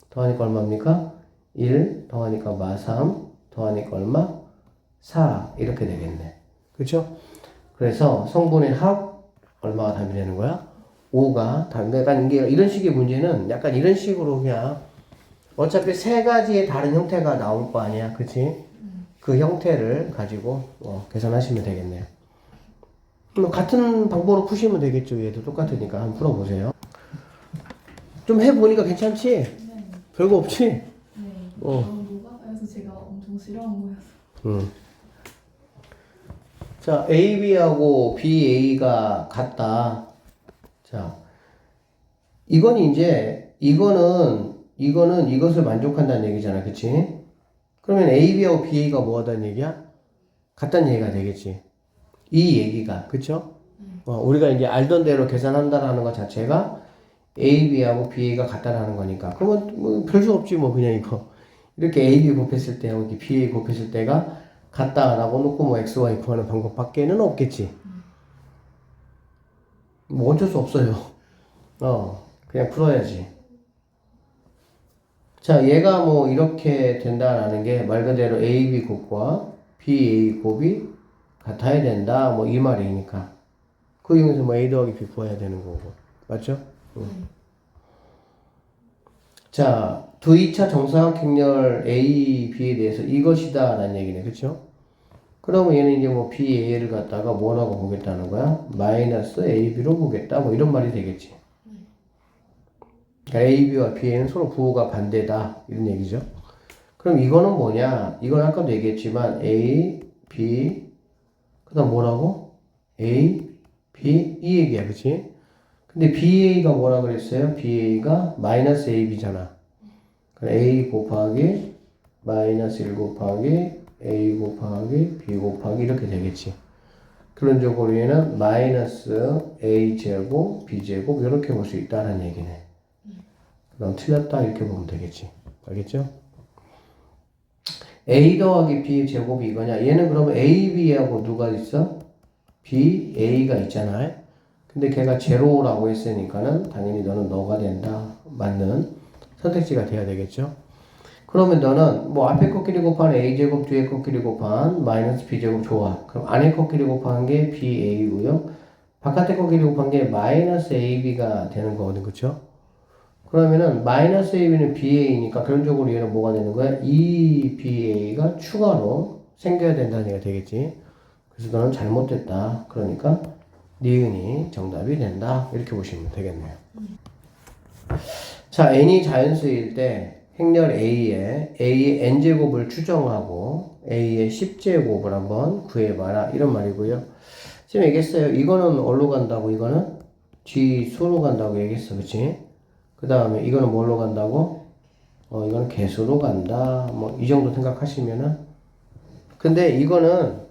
더하니까 얼마입니까? 1 더하니까 마 3 더하니까 얼마? 4 이렇게 되겠네. 그쵸? 그래서 성분의 합 얼마가 답이 되는 거야? 5가 답. 약간 이게 이런 식의 문제는 약간 이런 식으로 그냥 어차피 세 가지의 다른 형태가 나올 거 아니야. 그치? 그 형태를 가지고 계산하시면 되겠네요. 같은 방법으로 푸시면 되겠죠. 얘도 똑같으니까 한번 풀어보세요. 좀 해보니까 괜찮지? 네. 별거 없지? 네. 노가다여서 제가 엄청 싫어한 거여서. 자, AB하고 BA가 같다. 자, 이거는 이것을 만족한다는 얘기잖아. 그치? 그러면 AB하고 BA가 뭐 하다는 얘기야? 같다는 얘기가 되겠지. 이 얘기가. 그쵸? 우리가 이제 알던 대로 계산한다라는 것 자체가 AB하고 BA가 같다라는 거니까. 그러면 뭐 별수 없지 뭐 그냥 이거. 이렇게 AB 곱했을 때하고 이렇게 BA 곱했을 때가 같다라고 놓고 뭐 XY 구하는 방법밖에는 없겠지. 뭐 어쩔 수 없어요. 그냥 풀어야지. 자, 얘가 뭐 이렇게 된다라는 게 말 그대로 AB 곱과 BA 곱이 같아야 된다. 뭐 이 말이니까. 그 이용해서 뭐 A 더하기 B 구해야 되는 거고. 맞죠? 자, 두 2차 정사각형열 A, B에 대해서 이것이다 라는 얘기네. 그쵸? 그러면 얘는 이제 뭐 B, A를 갖다가 뭐라고 보겠다는 거야? 마이너스 A, B로 보겠다. 뭐 이런 말이 되겠지. 그러니까 A, B와 B에는 서로 부호가 반대다. 이런 얘기죠. 그럼 이거는 뭐냐? 이건 아까도 얘기했지만 A, B, 그 다음 뭐라고? A, B, 이 얘기야. 그치? 근데 BA가 뭐라 그랬어요? BA가 마이너스 AB잖아. 그럼 A 곱하기 마이너스 1 곱하기 A 곱하기 B 곱하기 이렇게 되겠지. 그런적으로 얘는 마이너스 A 제곱 B 제곱 이렇게 볼 수 있다는 얘기네. 그럼 틀렸다 이렇게 보면 되겠지. 알겠죠? A 더하기 B 제곱이 이거냐? 얘는 그러면 A, B하고 누가 있어? B, A가 있잖아. 근데 걔가 제로라고 했으니까는 당연히 너는 너가 된다. 맞는 선택지가 돼야 되겠죠. 그러면 너는 뭐 앞에 코끼리 곱한 a제곱 뒤에 코끼리 곱한 마이너스 b제곱 좋아. 그럼 안에 코끼리 곱한 게 ba고요. 바깥에 코끼리 곱한 게 마이너스 ab가 되는 거거든. 그쵸? 그러면은 마이너스 ab는 ba니까 결론적으로 얘는 뭐가 되는 거야? 2ba가 추가로 생겨야 된다는 얘기가 되겠지. 그래서 너는 잘못됐다. 그러니까 니은이 정답이 된다. 이렇게 보시면 되겠네요. 자, n이 자연수일 때 행렬 A의 n제곱을 추정하고 A의 10제곱을 한번 구해봐라. 이런 말이고요. 지금 얘기했어요. 이거는 어디로 간다고? 이거는 지수로 간다고 얘기했어. 그치? 그 다음에 이거는 뭘로 간다고? 이거는 개수로 간다. 뭐 이 정도 생각하시면은. 근데 이거는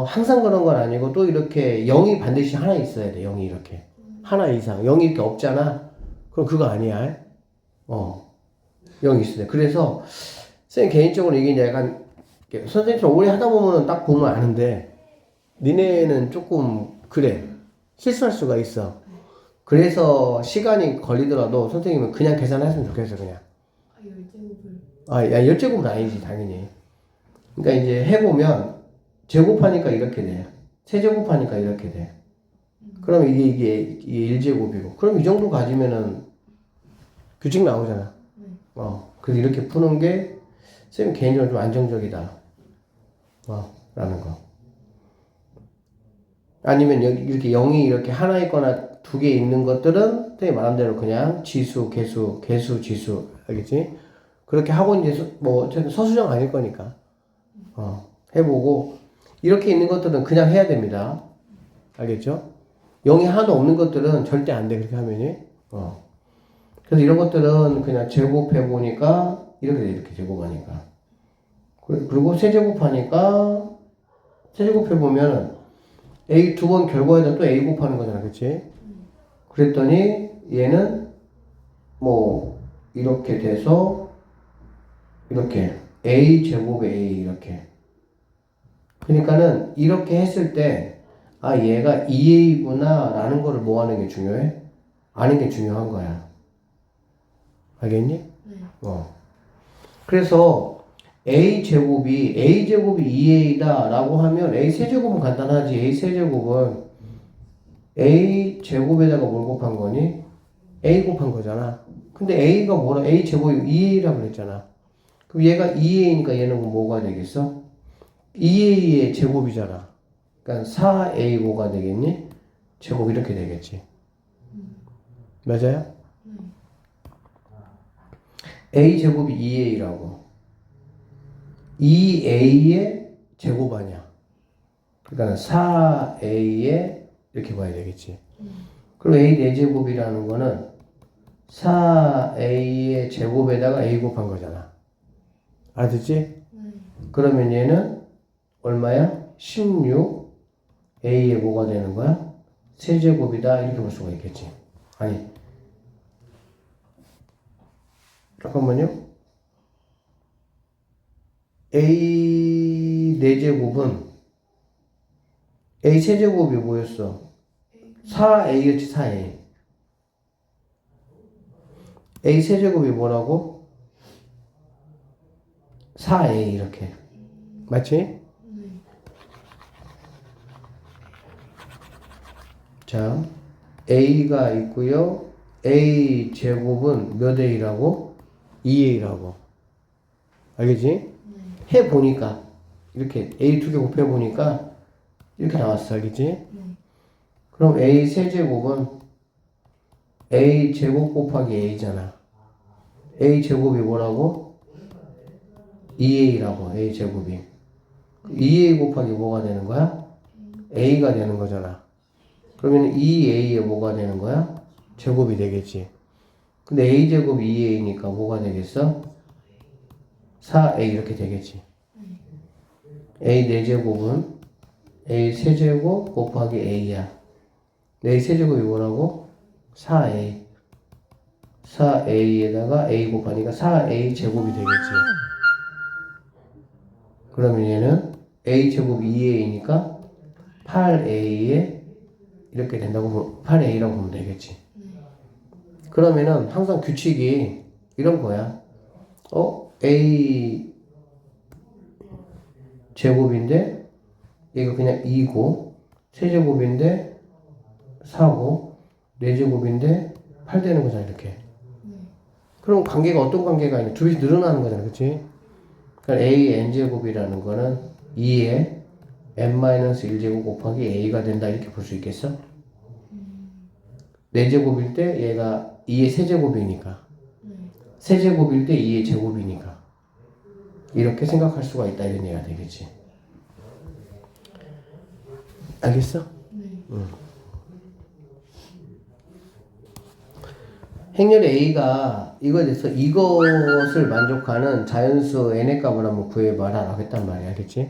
항상 그런 건 아니고 또 이렇게 0이 반드시 하나 있어야 돼. 0이 이렇게. 하나 이상. 0이 이렇게 없잖아. 그럼 그거 아니야. 0이 있어야 돼. 그래서 선생님 개인적으로 이게 이제 약간 선생님처럼 오래 하다 보면 딱 보면 아는데 니네는 조금 그래. 실수할 수가 있어. 그래서 시간이 걸리더라도 선생님은 그냥 계산했으면 좋겠어. 그냥. 야, 열제곱은 아니지 당연히. 그러니까 이제 해보면 제곱하니까 이렇게 돼. 세제곱하니까 이렇게 돼. 그럼 이게 1제곱이고. 그럼 이 정도 가지면은 규칙 나오잖아. 그래서 이렇게 푸는 게 선생님 개인적으로 좀 안정적이다. 라는 거. 아니면 여기 이렇게 0이 이렇게 하나 있거나 두 개 있는 것들은 선생님 말한 대로 그냥 지수, 개수, 지수. 알겠지? 그렇게 하고 이제 뭐 어쨌든 서수정 아닐 거니까. 해보고 이렇게 있는 것들은 그냥 해야 됩니다. 알겠죠? 0이 하나도 없는 것들은 절대 안 돼. 그렇게 하면이. 그래서 이런 것들은 그냥 제곱해보니까 이렇게 돼. 이렇게 제곱하니까. 그리고 세제곱하니까 세제곱해보면 A 두 번 결과에다 또 A 곱하는 거잖아. 그치? 그랬더니 얘는 뭐 이렇게 돼서 이렇게 A 제곱에 A 이렇게. 그러니까는 이렇게 했을 때 아 얘가 2A구나 라는 거를 뭐 하는 게 중요해? 아는 게 중요한 거야. 알겠니? 네. 그래서 A제곱이 2A다 라고 하면 A 세제곱은 간단하지. A 세제곱은 A 제곱에다가 뭘 곱한 거니? A 곱한 거잖아. 근데 A가 뭐라? A 제곱이 2A라고 그랬잖아. 그럼 얘가 2A니까 얘는 뭐가 되겠어? 2A의 제곱이잖아. 그러니까 4A고가 되겠니? 제곱 이렇게 되겠지. 맞아요? A 제곱이 2A라고. 2A의 제곱 아니야. 그러니까 4A의 이렇게 봐야 되겠지. 그리고 A 4제곱이라는 거는 4A의 제곱에다가 A 곱한 거잖아. 알았지? 그러면 얘는 얼마야? 16A의 뭐가 되는 거야? 세제곱이다. 이렇게 볼 수가 있겠지. 아니. 잠깐만요. A 4제곱은 A 세제곱이 뭐였어? 4A였지. 4A. A 세제곱이 뭐라고? 4A 이렇게. 맞지? 자, A가 있고요. A 제곱은 몇 A라고? 2A라고. 알겠지? 해보니까 이렇게 A 두 개 곱해보니까 이렇게 나왔어. 알겠지? 그럼 A 세제곱은 A 제곱 곱하기 A잖아. A 제곱이 뭐라고? 2A라고. A 제곱이. 2A 곱하기 뭐가 되는 거야? A가 되는 거잖아. 그러면 2A에 뭐가 되는 거야? 제곱이 되겠지. 근데 A 제곱 2A니까 뭐가 되겠어? 4A 이렇게 되겠지. A 4제곱은 A 세제곱 곱하기 A야. A 세제곱이 뭐라고? 4A. 4A에다가 A 곱하니까 4A 제곱이 되겠지. 그러면 얘는 A 제곱 2A니까 8A에 이렇게 된다고 8A라고 보면 되겠지. 그러면은 항상 규칙이 이런 거야. A 제곱인데 이거 그냥 2고 세제곱인데 4고 4제곱인데 8 되는 거잖아 이렇게. 그럼 관계가 어떤 관계가 있냐? 두 배씩 늘어나는 거잖아, 그치? 그러니까 A n제곱이라는 거는 2에 n-1제곱 곱하기 A가 된다 이렇게 볼 수 있겠어? 4제곱일 때 얘가 2의 세제곱이니까 세제곱일 때 2의 제곱이니까 이렇게 생각할 수가 있다 이런 얘기가 되겠지. 알겠어? 응. 행렬 A가 이거에 대해서 이것을 만족하는 자연수 n의 값을 한번 구해봐라 라고 했단 말이야. 알겠지?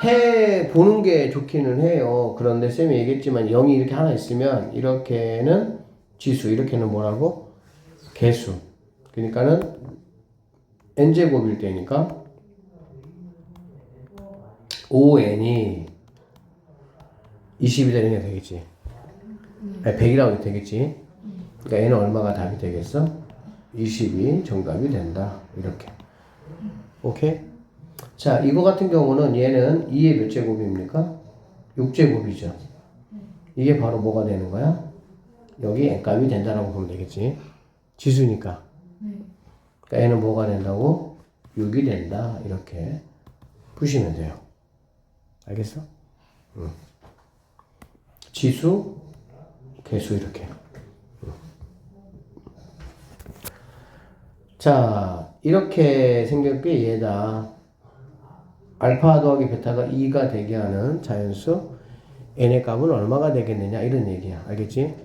해보는 게 좋기는 해요. 그런데 쌤이 얘기했지만 0이 이렇게 하나 있으면 이렇게는 지수, 이렇게는 뭐라고? 개수. 그러니까는 n제곱일 때니까 5n이 20이 되는 게 되겠지. 아니 100이라고 되겠지. 그러니까 n은 얼마가 답이 되겠어? 20이 정답이 된다. 이렇게. 오케이? 자, 이거 같은 경우는 얘는 2의 몇 제곱입니까? 6제곱이죠. 이게 바로 뭐가 되는 거야? 여기 n값이 된다라고 보면 되겠지. 지수니까. 그러니까 n은 뭐가 된다고? 6이 된다. 이렇게 푸시면 돼요. 알겠어? 응. 지수, 개수 이렇게. 자, 이렇게 생겼게 얘다. 알파 더하기 베타가 2가 되게 하는 자연수 n의 값은 얼마가 되겠느냐 이런 얘기야. 알겠지?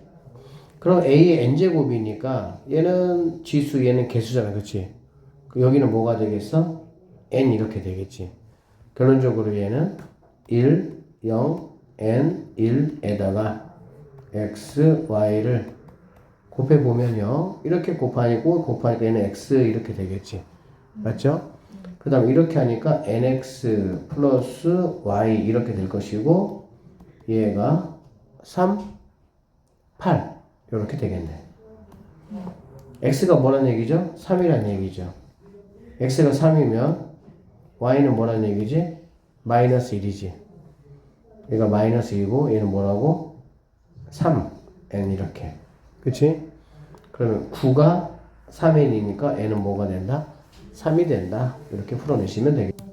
그럼 a의 n제곱이니까 얘는 지수 얘는 개수잖아. 그치? 여기는 뭐가 되겠어? n 이렇게 되겠지. 결론적으로 얘는 1, 0, n, 1에다가 x, y를 곱해보면요. 이렇게 곱하니까 얘는 x 이렇게 되겠지. 맞죠? 그 다음 이렇게 하니까 nx 플러스 y 이렇게 될 것이고 얘가 3, 8 이렇게 되겠네. x가 뭐란 얘기죠? 3이란 얘기죠. x가 3이면 y는 뭐란 얘기지? 마이너스 1이지. 얘가 마이너스 2고 얘는 뭐라고? 3, n 이렇게. 그치? 그러면 9가 3n이니까 n은 뭐가 된다? 3이 된다. 이렇게 풀어내시면 되겠습니다.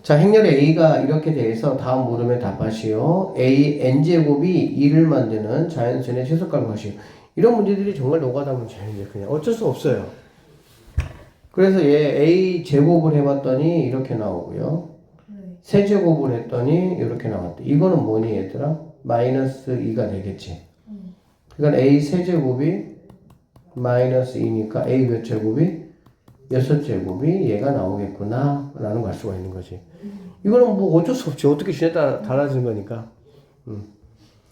자, 행렬의 A가 이렇게 돼서 다음 물음에 답하시오. A n제곱이 2를 만드는 자연수의 최소값을 하시오. 이런 문제들이 정말 노가다 문제예요. 그냥 어쩔 수 없어요. 그래서 얘 A 제곱을 해봤더니 이렇게 나오고요. 세제곱을 했더니 이렇게 나왔대. 이거는 뭐니 얘들아? 마이너스 2가 되겠지. 그러니까 A 세제곱이 마이너스 2니까 A 몇 제곱이? 6제곱이 얘가 나오겠구나 라는 걸 알 수가 있는 거지. 이거는 뭐 어쩔 수 없지. 어떻게 주에 따라 달라지는 거니까.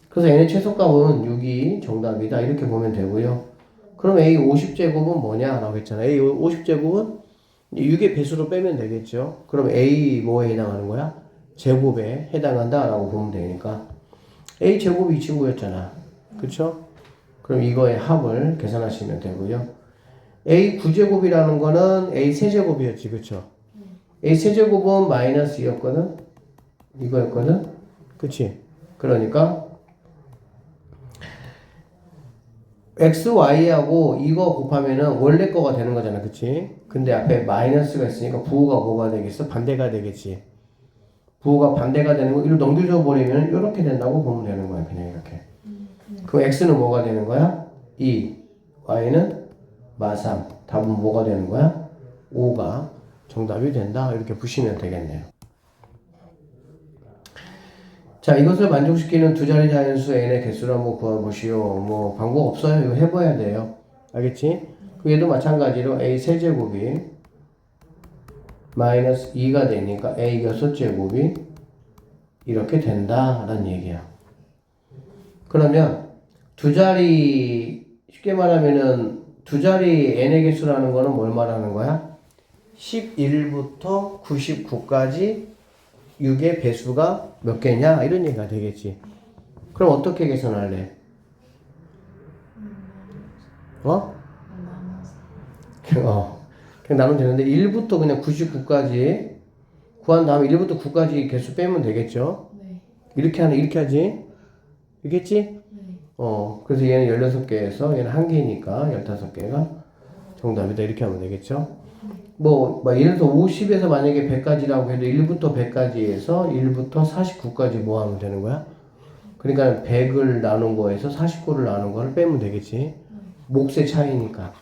그래서 n의 최소값은 6이 정답이다 이렇게 보면 되고요. 그럼 A 50제곱은 뭐냐 라고 했잖아. A 50제곱은 6의 배수로 빼면 되겠죠. 그럼 A 뭐에 해당하는 거야? 제곱에 해당한다 라고 보면 되니까 A 제곱이 이 친구였잖아. 그쵸? 그럼 이거의 합을 계산하시면 되고요. A 9제곱이라는 거는 A 세제곱이었지. 그쵸? A 세제곱은 마이너스 2였거든? 이거였거든? 그치? 그러니까 x, y하고 이거 곱하면은 원래 거가 되는 거잖아. 그치? 근데 앞에 마이너스가 있으니까 부호가 뭐가 되겠어? 반대가 되겠지. 부호가 반대가 되는 거, 이걸 넘겨줘 버리면 이렇게 된다고 보면 되는 거야. 그냥 이렇게. 그럼 x는 뭐가 되는 거야? 2. y는 마3. 답은 뭐가 되는 거야? 5가 정답이 된다. 이렇게 보시면 되겠네요. 자, 이것을 만족시키는 두 자리 자연수 n의 개수를 한번 구해보시오. 뭐 방법 없어요. 이거 해봐야 돼요. 알겠지? 얘도 마찬가지로 a 세제곱이 마이너스 2가 되니까 a 6제곱이 이렇게 된다라는 얘기야. 그러면 두 자리, 쉽게 말하면은 두 자리 n의 개수라는 거는 뭘 말하는 거야? 11부터 99까지 6의 배수가 몇 개냐? 이런 얘기가 되겠지. 그럼 어떻게 계산할래? 그냥 나누면 되는데 1부터 그냥 99까지 구한 다음에 1부터 9까지 개수 빼면 되겠죠? 네. 이렇게 하지? 이겠지? 네. 그래서 얘는 16개에서 얘는 1개니까 15개가 정답이다. 이렇게 하면 되겠죠? 막 예를 들어 50에서 만약에 100까지라고 해도 1부터 100까지에서 1부터 49까지 뭐 하면 되는 거야? 그러니까 100을 나눈 거에서 49를 나눈 거를 빼면 되겠지? 몫의 차이니까.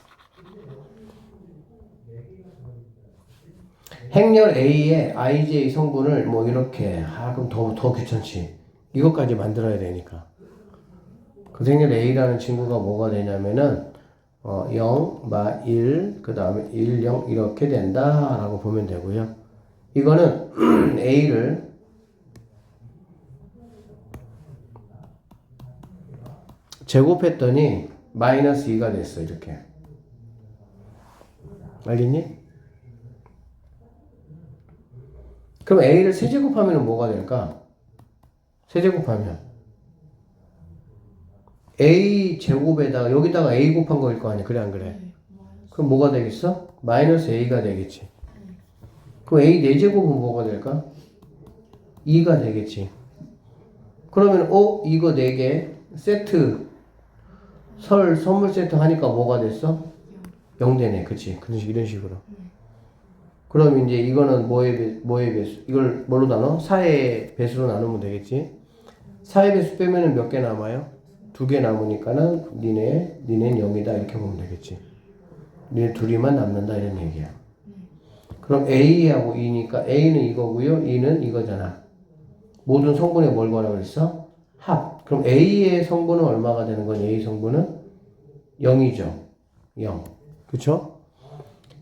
행렬 A의 IJ 성분을 뭐 이렇게 그럼 더 귀찮지. 이것까지 만들어야 되니까. 그 행렬 A라는 친구가 뭐가 되냐면은 0, 1, 그 다음에 1, 0 이렇게 된다 라고 보면 되고요. 이거는 A를 제곱했더니 마이너스 2가 됐어. 이렇게. 알겠니? 그럼 A를 세제곱하면 뭐가 될까? 세제곱하면 A 제곱에다가 여기다가 A 곱한 거일 거 아니야. 그래 안 그래? 네. 그럼 뭐가 되겠어? 마이너스 A가 되겠지. 그럼 A 4제곱은 뭐가 될까? 2가 되겠지. 그러면 이거 4개 세트 선물 세트 하니까 뭐가 됐어? 0 되네. 그치? 이런 식으로. 그럼 이제 이거는 뭐의 배수? 이걸 뭘로 나눠? 4의 배수로 나누면 되겠지? 4의 배수 빼면은 몇 개 남아요? 2개 남으니까는 니네는 0이다. 이렇게 보면 되겠지. 니네 둘이만 남는다. 이런 얘기야. 그럼 A하고 E니까 A는 이거고요. E는 이거잖아. 모든 성분에 뭘 구하라고 그랬어? 합. 그럼 A의 성분은 얼마가 되는 거니? A 성분은 0이죠. 0. 그쵸?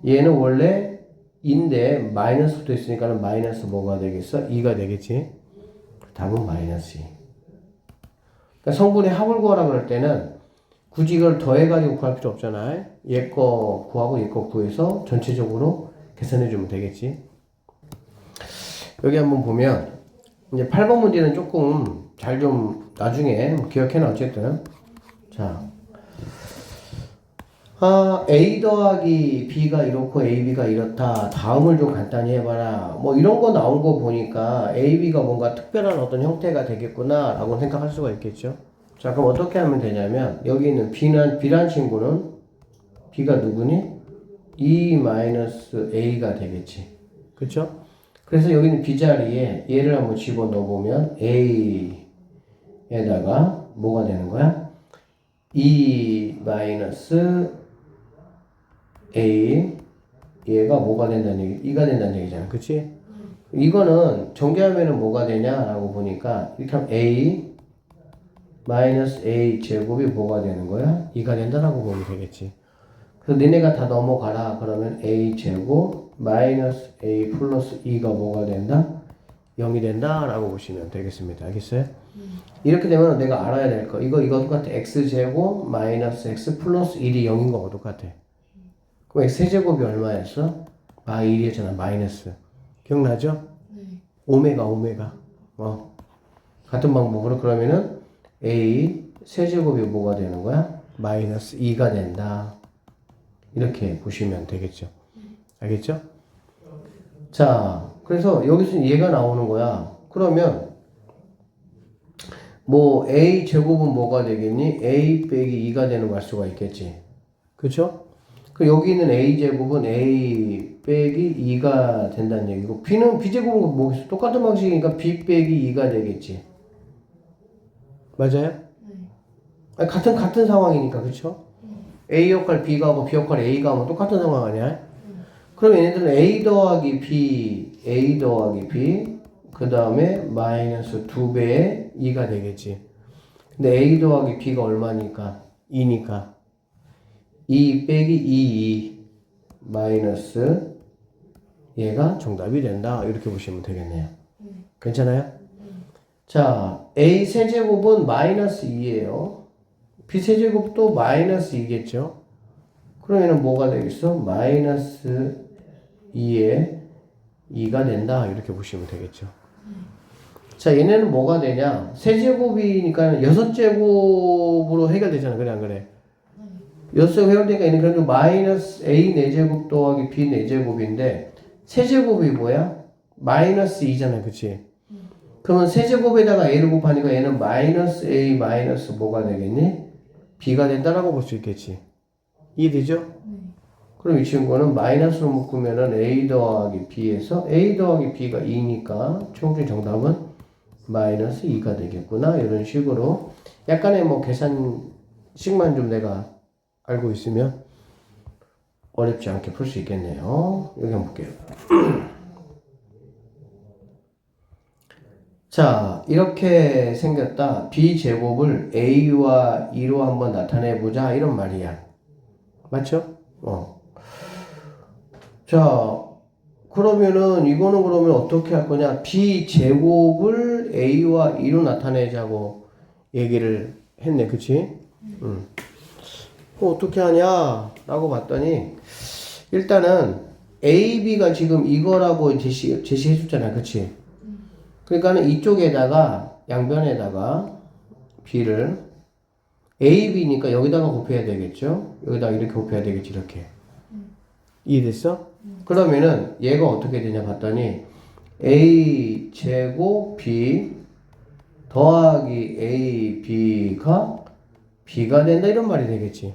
얘는 원래 인데 마이너스 붙어 있으니까는 마이너스 뭐가 되겠어? 2가 되겠지? 답은 마이너스 2. 그러니까 성분의 합을 구하라 그럴 때는 굳이 이걸 더해가지고 구할 필요 없잖아요. 얘 거 구하고 얘 거 구해서 전체적으로 계산해주면 되겠지. 여기 한번 보면 이제 8번 문제는 조금 잘 좀 나중에 기억해놔. 어쨌든 자 A 더하기 B가 이렇고 AB가 이렇다. 다음을 좀 간단히 해봐라. 뭐 이런 거 나온 거 보니까 AB가 뭔가 특별한 어떤 형태가 되겠구나 라고 생각할 수가 있겠죠. 자, 그럼 어떻게 하면 되냐면 여기 있는 B란 친구는 B가 누구니? E-A가 되겠지. 그쵸? 그래서 여기 있는 B 자리에 얘를 한번 집어넣어 보면 A에다가 뭐가 되는 거야? E-A 얘가 뭐가 된다는 얘기? 2가 된다는 얘기잖아. 그치? 이거는 전개하면은 뭐가 되냐라고 보니까 이렇게 하면 A A 제곱이 뭐가 되는 거야? 2가 된다라고 보면 되겠지. 그래서 니네가 다 넘어가라 그러면 A 제곱 A 플러스 2가 뭐가 된다? 0이 된다 라고 보시면 되겠습니다. 알겠어요? 이렇게 되면 내가 알아야 될 거 이거 똑같아. X제곱 X 플러스 1이 0인 거하고 똑같아. 그럼 X 세제곱이 얼마였어? 1이었잖아. 마이너스. 기억나죠? 네. 오메가. 같은 방법으로 그러면은 A 세제곱이 뭐가 되는 거야? 마이너스 2가 된다. 이렇게 보시면 되겠죠. 알겠죠? 자, 그래서 여기서 얘가 나오는 거야. 그러면 뭐 A 제곱은 뭐가 되겠니? A 빼기 2가 되는 걸 수가 있겠지. 그쵸? 그 여기 있는 A 제곱은 A 빼기 2가 된다는 얘기고 B 제곱은 뭐 똑같은 방식이니까 B 빼기 2가 되겠지. 맞아요? 아니, 같은 상황이니까 그쵸? A 역할 B가 하고 B 역할 A가 하면 똑같은 상황 아니야? 그럼 얘네들은 A 더하기 B 그 다음에 마이너스 2배의 2가 되겠지. 근데 A 더하기 B가 얼마니까? 2니까 2 빼기 2 마이너스 얘가 정답이 된다. 이렇게 보시면 되겠네요. 괜찮아요? 자, A 세제곱은 마이너스 2예요. B 세제곱도 마이너스 2겠죠. 그러면 뭐가 되겠어? 마이너스 2에 2가 된다. 이렇게 보시면 되겠죠. 자, 얘네는 뭐가 되냐? 세제곱이니까 6제곱으로 해결되잖아. 그래 안 그래? 엿새 회열되니까 얘는 그래도 마이너스 A 4제곱 더하기 B 4제곱인데 세제곱이 뭐야? 마이너스 2잖아, 그치? 그러면 세제곱에다가 A를 곱하니까 얘는 마이너스 A 마이너스 뭐가 되겠니? B가 된다라고 볼 수 있겠지. 이해되죠? 그럼 이 친구는 마이너스로 묶으면은 A 더하기 B에서 A 더하기 B가 2니까 최종적인 정답은 마이너스 2가 되겠구나. 이런 식으로 약간의 뭐 계산식만 좀 내가 알고 있으면 어렵지 않게 풀 수 있겠네요. 여기 한번 볼게요. 자, 이렇게 생겼다. B제곱을 A와 2로 한번 나타내보자. 이런 말이야. 맞죠? 자, 그러면은 이거는 그러면 어떻게 할 거냐? B제곱을 A와 2로 나타내자고 얘기를 했네. 그치? 어떻게 하냐? 라고 봤더니 일단은 A, B가 지금 이거라고 제시해줬잖아. 그치? 그러니까는 이쪽에다가 양변에다가 B를 A, B니까 여기다가 곱해야 되겠죠? 여기다가 이렇게 곱해야 되겠지. 이렇게. 이해됐어? 그러면은 얘가 어떻게 되냐 봤더니 A 제곱 B 더하기 A, B가 B가 된다 이런 말이 되겠지.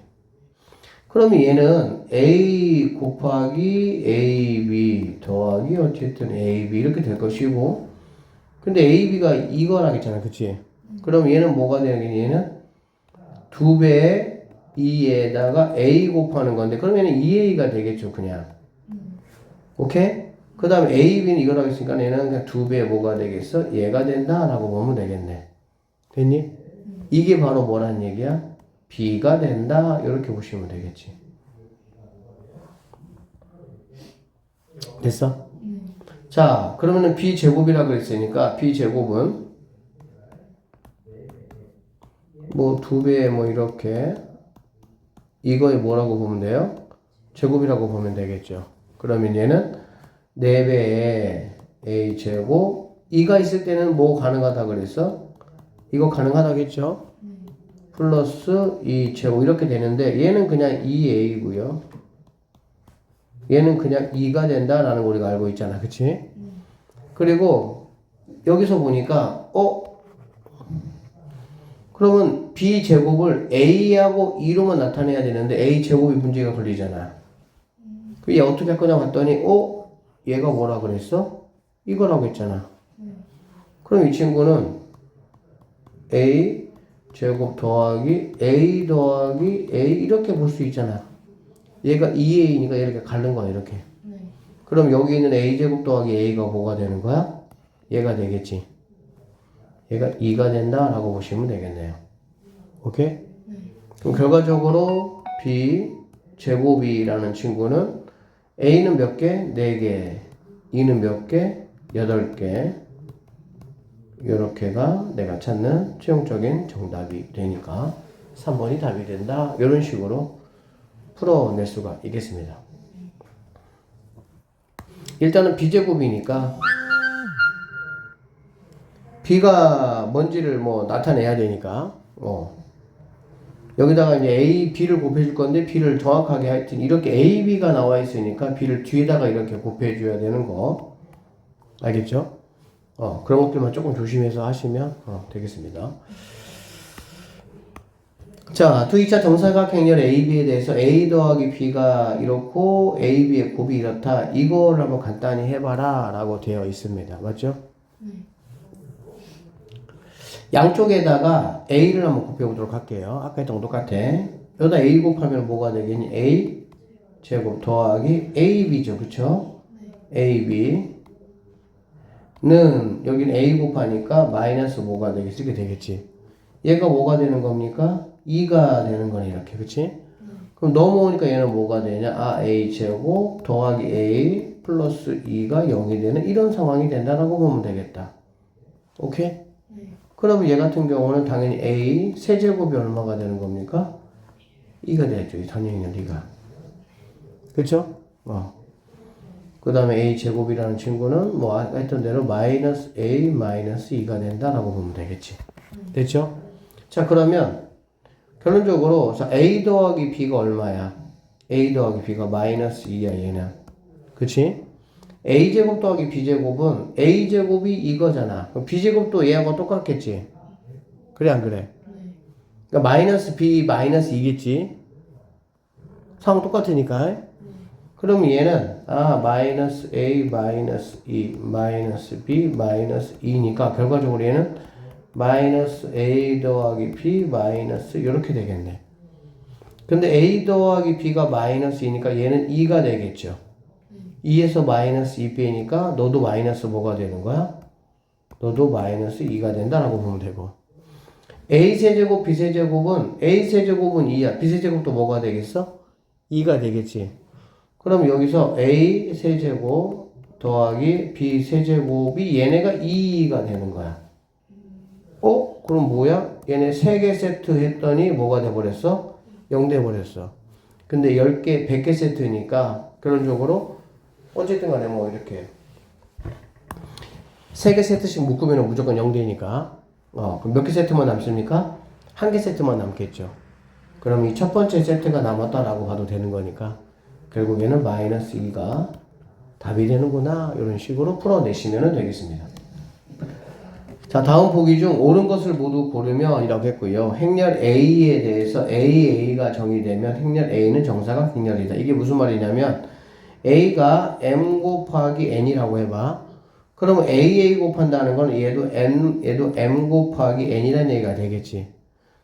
그러면 얘는 A 곱하기 A, B 더하기 어쨌든 A, B 이렇게 될 것이고 근데 A, B가 이거라겠잖아. 그치? 그럼 얘는 뭐가 되겠니? 얘는 2배의 2에다가 A 곱하는 건데 그러면 2A가 되겠죠. 그냥. 오케이? 그 다음에 A, B는 이거라고 했으니까 얘는 그냥 2배 뭐가 되겠어? 얘가 된다 라고 보면 되겠네. 됐니? 이게 바로 뭐란 얘기야? B가 된다 이렇게 보시면 되겠지. 됐어? 자, 그러면은 B제곱이라고 그랬으니까 B제곱은 뭐 2배 뭐 이렇게 이거에 뭐라고 보면 돼요? 제곱이라고 보면 되겠죠. 그러면 얘는 4배의 A제곱 2가 있을 때는 뭐 가능하다 그랬어? 이거 가능하다겠죠? 플러스 2제곱 이렇게 되는데 얘는 그냥 2A고요. 얘는 그냥 2가 된다라는 거 우리가 알고 있잖아. 그치? 그리고 여기서 보니까 그러면 B제곱을 A하고 2로만 나타내야 되는데 A제곱이 문제가 걸리잖아. 얘 어떻게 할 거냐 봤더니 얘가 뭐라 그랬어? 이거라고 했잖아. 그럼 이 친구는 A 제곱 더하기 A 더하기 A 이렇게 볼 수 있잖아. 얘가 2A니까 이렇게 가른 거야 이렇게. 그럼 여기 있는 A제곱 더하기 A가 뭐가 되는 거야? 얘가 되겠지. 얘가 2가 된다 라고 보시면 되겠네요. 오케이? 그럼 결과적으로 B제곱이라는 친구는 A는 몇 개? 4개. 2는 몇 개? 8개. 요렇게가 내가 찾는 최종적인 정답이 되니까 3번이 답이 된다. 이런 식으로 풀어낼 수가 있겠습니다. 일단은 B제곱이니까 B가 뭔지를 뭐 나타내야 되니까 여기다가 이제 A, B를 곱해줄 건데 B를 정확하게 하여튼 이렇게 A, B가 나와 있으니까 B를 뒤에다가 이렇게 곱해줘야 되는 거 알겠죠? 그런 것들만 조금 조심해서 하시면 되겠습니다. 자, 두 2차 정사각형렬 AB에 대해서 A 더하기 B가 이렇고 AB의 곱이 이렇다. 이걸 한번 간단히 해봐라 라고 되어 있습니다. 맞죠? 양쪽에다가 A를 한번 곱해보도록 할게요. 아까 했던 거 똑같아. 여기다 A 곱하면 뭐가 되겠니? A 제곱 더하기 AB죠. 그쵸? AB 는 여기는 A 곱하니까 마이너스 뭐가 되겠지? 이렇게 되겠지. 얘가 뭐가 되는 겁니까? 2가 되는 거네 이렇게. 그치? 그럼 넘어오니까 얘는 뭐가 되냐? A 제곱 더하기 A 플러스 2가 0이 되는 이런 상황이 된다라고 보면 되겠다. 오케이? 그러면 얘 같은 경우는 당연히 A 세제곱이 얼마가 되는 겁니까? 2가 되죠. 당연히 2가. 그쵸? 그 다음에 A 제곱이라는 친구는 뭐 했던 대로 마이너스 A 마이너스 2가 된다라고 보면 되겠지. 됐죠? 자, 그러면 결론적으로 자, A 더하기 B가 얼마야? A 더하기 B가 마이너스 2야 얘는. 그치? A제곱 더하기 B제곱은 A제곱이 이거잖아. 그럼 B제곱도 얘하고 똑같겠지? 그래 안 그래? 네. 그러니까 마이너스 B 마이너스 2겠지? 상황 똑같으니까. 그럼 얘는 마이너스 A 마이너스 2 마이너스 B 마이너스 2니까 결과적으로 얘는 마이너스 A 더하기 B 마이너스 이렇게 되겠네. 근데 A 더하기 B가 마이너스 2니까 얘는 2가 되겠죠. 2에서 마이너스 2 빼니까 너도 마이너스 뭐가 되는 거야? 너도 마이너스 2가 된다라고 보면 되고. A 세제곱 B 세제곱은 A 세제곱은 2야. B 세제곱도 뭐가 되겠어? 2가 되겠지. 그럼 여기서 A 세제곱 더하기 B 세제곱이 얘네가 2가 되는 거야. 그럼 뭐야? 얘네 3개 세트 했더니 뭐가 돼버렸어? 0 돼버렸어. 근데 10개, 100개 세트니까 결론적으로 어쨌든 간에 뭐 이렇게 3개 세트씩 묶으면 무조건 0 되니까 그럼 몇 개 세트만 남습니까? 1개 세트만 남겠죠. 그럼 이 첫 번째 세트가 남았다라고 봐도 되는 거니까 결국에는 마이너스 2가 답이 되는구나 이런 식으로 풀어내시면 되겠습니다. 자, 다음 보기 중 옳은 것을 모두 고르면 이라고 했고요. 행렬 A에 대해서 AA가 정의되면 행렬 A는 정사각 행렬이다. 이게 무슨 말이냐면 A가 M 곱하기 N이라고 해봐. 그러면 AA 곱한다는 건 얘도 M 곱하기 N이라는 얘기가 되겠지.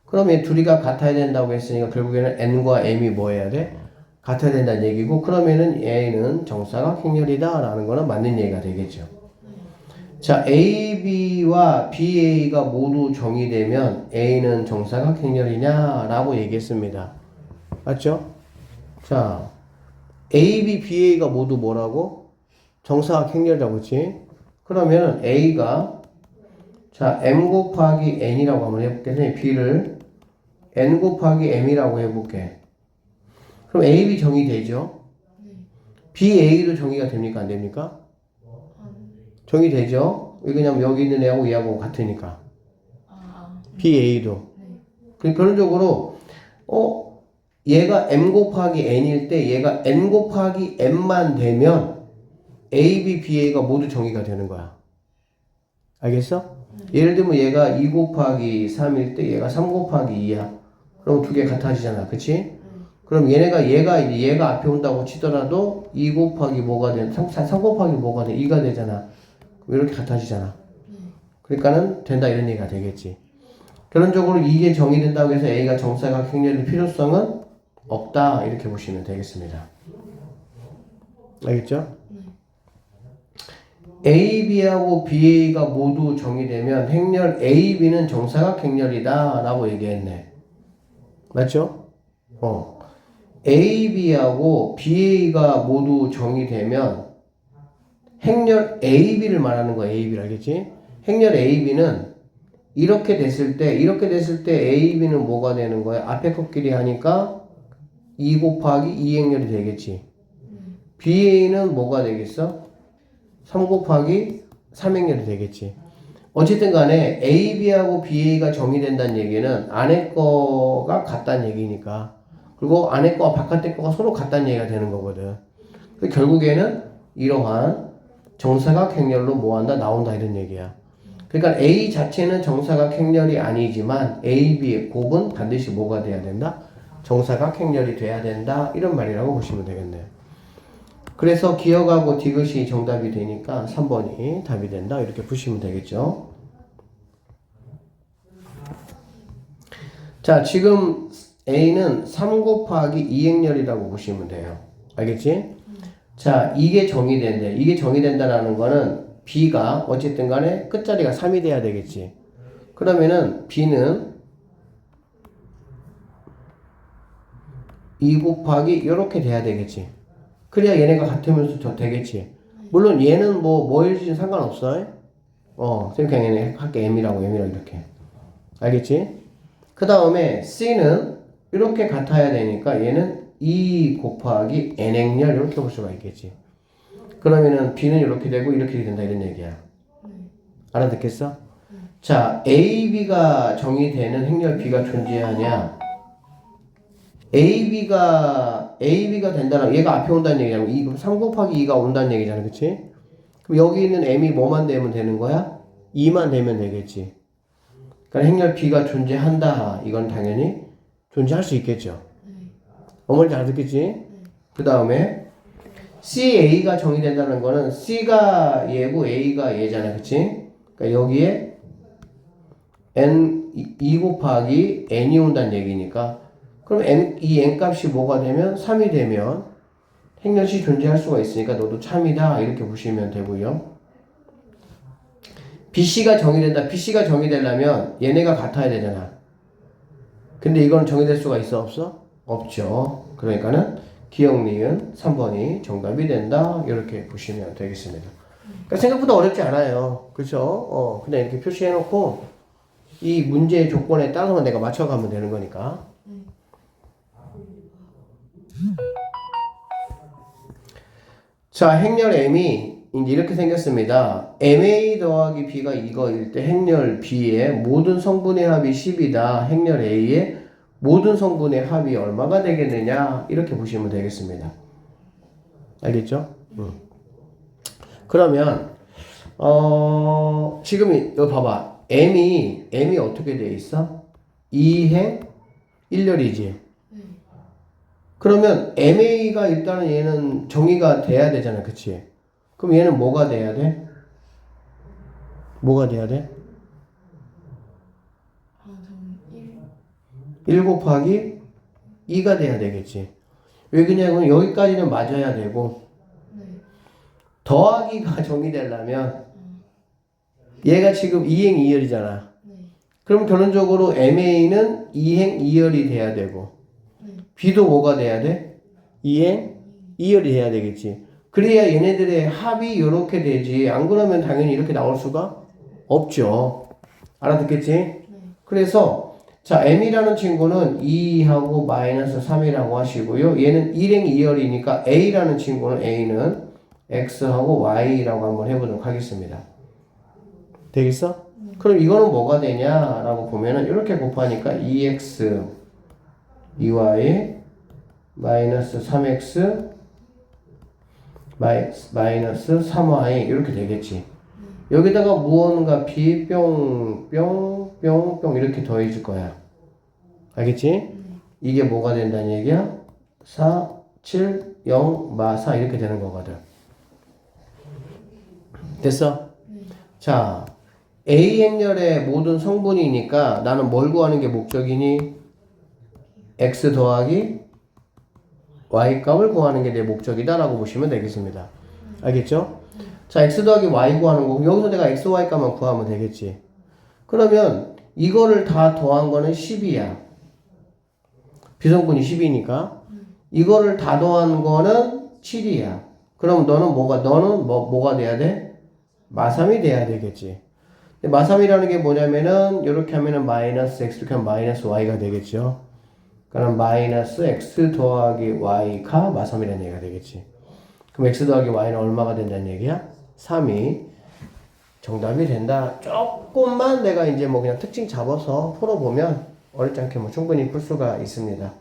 그럼 얘 둘이가 같아야 된다고 했으니까 결국에는 N과 M이 뭐 해야 돼? 같아야 된다는 얘기고 그러면은 A는 정사각 행렬이다 라는 거는 맞는 얘기가 되겠죠. 자, AB와 BA가 모두 정의되면 A는 정사각 행렬이냐 라고 얘기했습니다. 맞죠? 자, AB, BA가 모두 뭐라고? 정사각 행렬이라고 그치? 그러면 A가 자, M 곱하기 N이라고 한번 해볼게. B를 N 곱하기 M이라고 해볼게. 그럼 AB 정의되죠? BA도 정의가 됩니까? 안 됩니까? 정의되죠? 왜냐면 여기 있는 애하고 얘하고 같으니까. BA도. 결론적으로 얘가 M 곱하기 N일 때 얘가 N 곱하기 M만 되면 A, B, BA가 모두 정의가 되는 거야. 알겠어? 예를 들면 얘가 2 곱하기 3일 때 얘가 3 곱하기 2야. 그럼 두 개 같아지잖아. 그치? 그럼 얘가 앞에 온다고 치더라도 2 곱하기 뭐가 돼? 3 곱하기 뭐가 돼? 2가 되잖아. 이렇게 같아지잖아. 그러니까는 된다 이런 얘기가 되겠지. 결론적으로 이게 정의된다고 해서 A가 정사각 행렬일 필요성은 없다 이렇게 보시면 되겠습니다. 알겠죠? AB하고 BA가 모두 정의되면 행렬 AB는 정사각 행렬이다 라고 얘기했네. 맞죠? AB하고 BA가 모두 정의되면 행렬 AB를 말하는 거야. AB를 알겠지? 행렬 AB는 이렇게 됐을 때 AB는 뭐가 되는 거야? 앞에 것끼리 하니까 2 곱하기 2 행렬이 되겠지. BA는 뭐가 되겠어? 3 곱하기 3 행렬이 되겠지. 어쨌든 간에 AB하고 BA가 정의된다는 얘기는 안에 거가 같다는 얘기니까. 그리고 안에 거와 바깥에 거가 서로 같다는 얘기가 되는 거거든. 결국에는 이러한 정사각 행렬로 뭐한다? 나온다 이런 얘기야. 그러니까 A 자체는 정사각 행렬이 아니지만 AB의 곱은 반드시 뭐가 돼야 된다? 정사각 행렬이 돼야 된다 이런 말이라고 보시면 되겠네요. 그래서 기억하고 디귿이 정답이 되니까 3번이 답이 된다 이렇게 보시면 되겠죠. 자, 지금 A는 3 곱하기 2 행렬이라고 보시면 돼요. 알겠지? 자, 이게 정의된대. 이게 정의된다라는 거는 B가 어쨌든 간에 끝자리가 3이 돼야 되겠지. 그러면은 B는 2 곱하기 이렇게 돼야 되겠지. 그래야 얘네가 같으면서 되겠지. 물론 얘는 뭐일지는 상관없어. 그냥 얘네 할게 M이라고 이렇게. 알겠지? 그 다음에 C는 이렇게 같아야 되니까 얘는 2 곱하기 N 행렬 이렇게 볼 수가 있겠지. 그러면은 B는 이렇게 되고 이렇게 된다 이런 얘기야. 알아듣겠어? 자, A, B가 정의되는 행렬 B가 존재하냐? AB가 된다는, 얘가 앞에 온다는 얘기잖아. 2, 그럼 3 곱하기 2가 온다는 얘기잖아. 그치? 그럼 여기 있는 M이 뭐만 되면 되는 거야? 2만 되면 되겠지. 그러니까 행렬 B가 존재한다. 이건 당연히 존재할 수 있겠죠. 어머니 잘 듣겠지? 그 다음에 CA가 정의된다는 거는 C가 얘고 A가 얘잖아. 그치? 그러니까 여기에 N, 2 곱하기 N이 온다는 얘기니까 그럼 이 N값이 뭐가 되면 3이 되면 행렬이 존재할 수가 있으니까 너도 참이다. 이렇게 보시면 되고요. BC가 정의된다. BC가 정의되려면 얘네가 같아야 되잖아. 근데 이건 정의될 수가 있어? 없어? 없죠. 그러니까는 기억 니은 3번이 정답이 된다. 이렇게 보시면 되겠습니다. 그러니까 생각보다 어렵지 않아요. 그렇죠? 그냥 이렇게 표시해 놓고 이 문제의 조건에 따라서 내가 맞춰가면 되는 거니까. 자, 행렬 M이 이제 이렇게 생겼습니다. MA 더하기 B가 이거일 때 행렬 B의 모든 성분의 합이 10이다. 행렬 A의 모든 성분의 합이 얼마가 되겠느냐? 이렇게 보시면 되겠습니다. 알겠죠? 그러면 지금 이거 봐봐. M이 어떻게 돼 있어? 2행 1열이지. 그러면 MA가 일단은 얘는 정의가 돼야 되잖아. 그치? 그럼 얘는 뭐가 돼야 돼? 뭐가 돼야 돼? 1 곱하기 2가 돼야 되겠지. 왜 그러냐면 여기까지는 맞아야 되고 더하기가 정의되려면 얘가 지금 2행 2열이잖아. 그럼 결론적으로 MA는 2행 2열이 돼야 되고 B도 뭐가 돼야 돼? 2행 2열이 돼야 되겠지. 그래야 얘네들의 합이 이렇게 되지. 안 그러면 당연히 이렇게 나올 수가 없죠. 알아듣겠지? 그래서 자 M이라는 친구는 2하고 마이너스 3이라고 하시고요. 얘는 1행 2열이니까 A라는 친구는 A는 X하고 Y라고 한번 해보도록 하겠습니다. 되겠어? 그럼 이거는 뭐가 되냐라고 보면은 이렇게 곱하니까 2X 2Y 마이너스 3X 마이너스 3Y 이렇게 되겠지. 여기다가 무언가 B 뿅뿅뿅뿅 이렇게 더해질 거야. 알겠지? 이게 뭐가 된다는 얘기야? 4, 7, 0, 마 4 이렇게 되는 거거든. 됐어? 자, A 행렬의 모든 성분이니까 나는 뭘 구하는 게 목적이니? X 더하기 Y 값을 구하는 게 내 목적이다 라고 보시면 되겠습니다. 알겠죠? 자, X 더하기 Y 구하는 거고 여기서 내가 X, Y 값만 구하면 되겠지. 그러면 이거를 다 더한 거는 10이야. 비성분이 10이니까 이거를 다 더한 거는 7이야. 그럼 너는 뭐가 돼야 돼? 마삼이 돼야 되겠지. 근데 마삼이라는 게 뭐냐면은 이렇게 하면은 마이너스 X 이렇게 하면 마이너스 Y가 되겠죠. 그럼 마이너스 X 더하기 Y가 마삼이라는 얘기가 되겠지. 그럼 X 더하기 Y는 얼마가 된다는 얘기야? 3이 정답이 된다. 조금만 내가 이제 뭐 그냥 특징 잡아서 풀어보면 어렵지 않게 뭐 충분히 풀 수가 있습니다.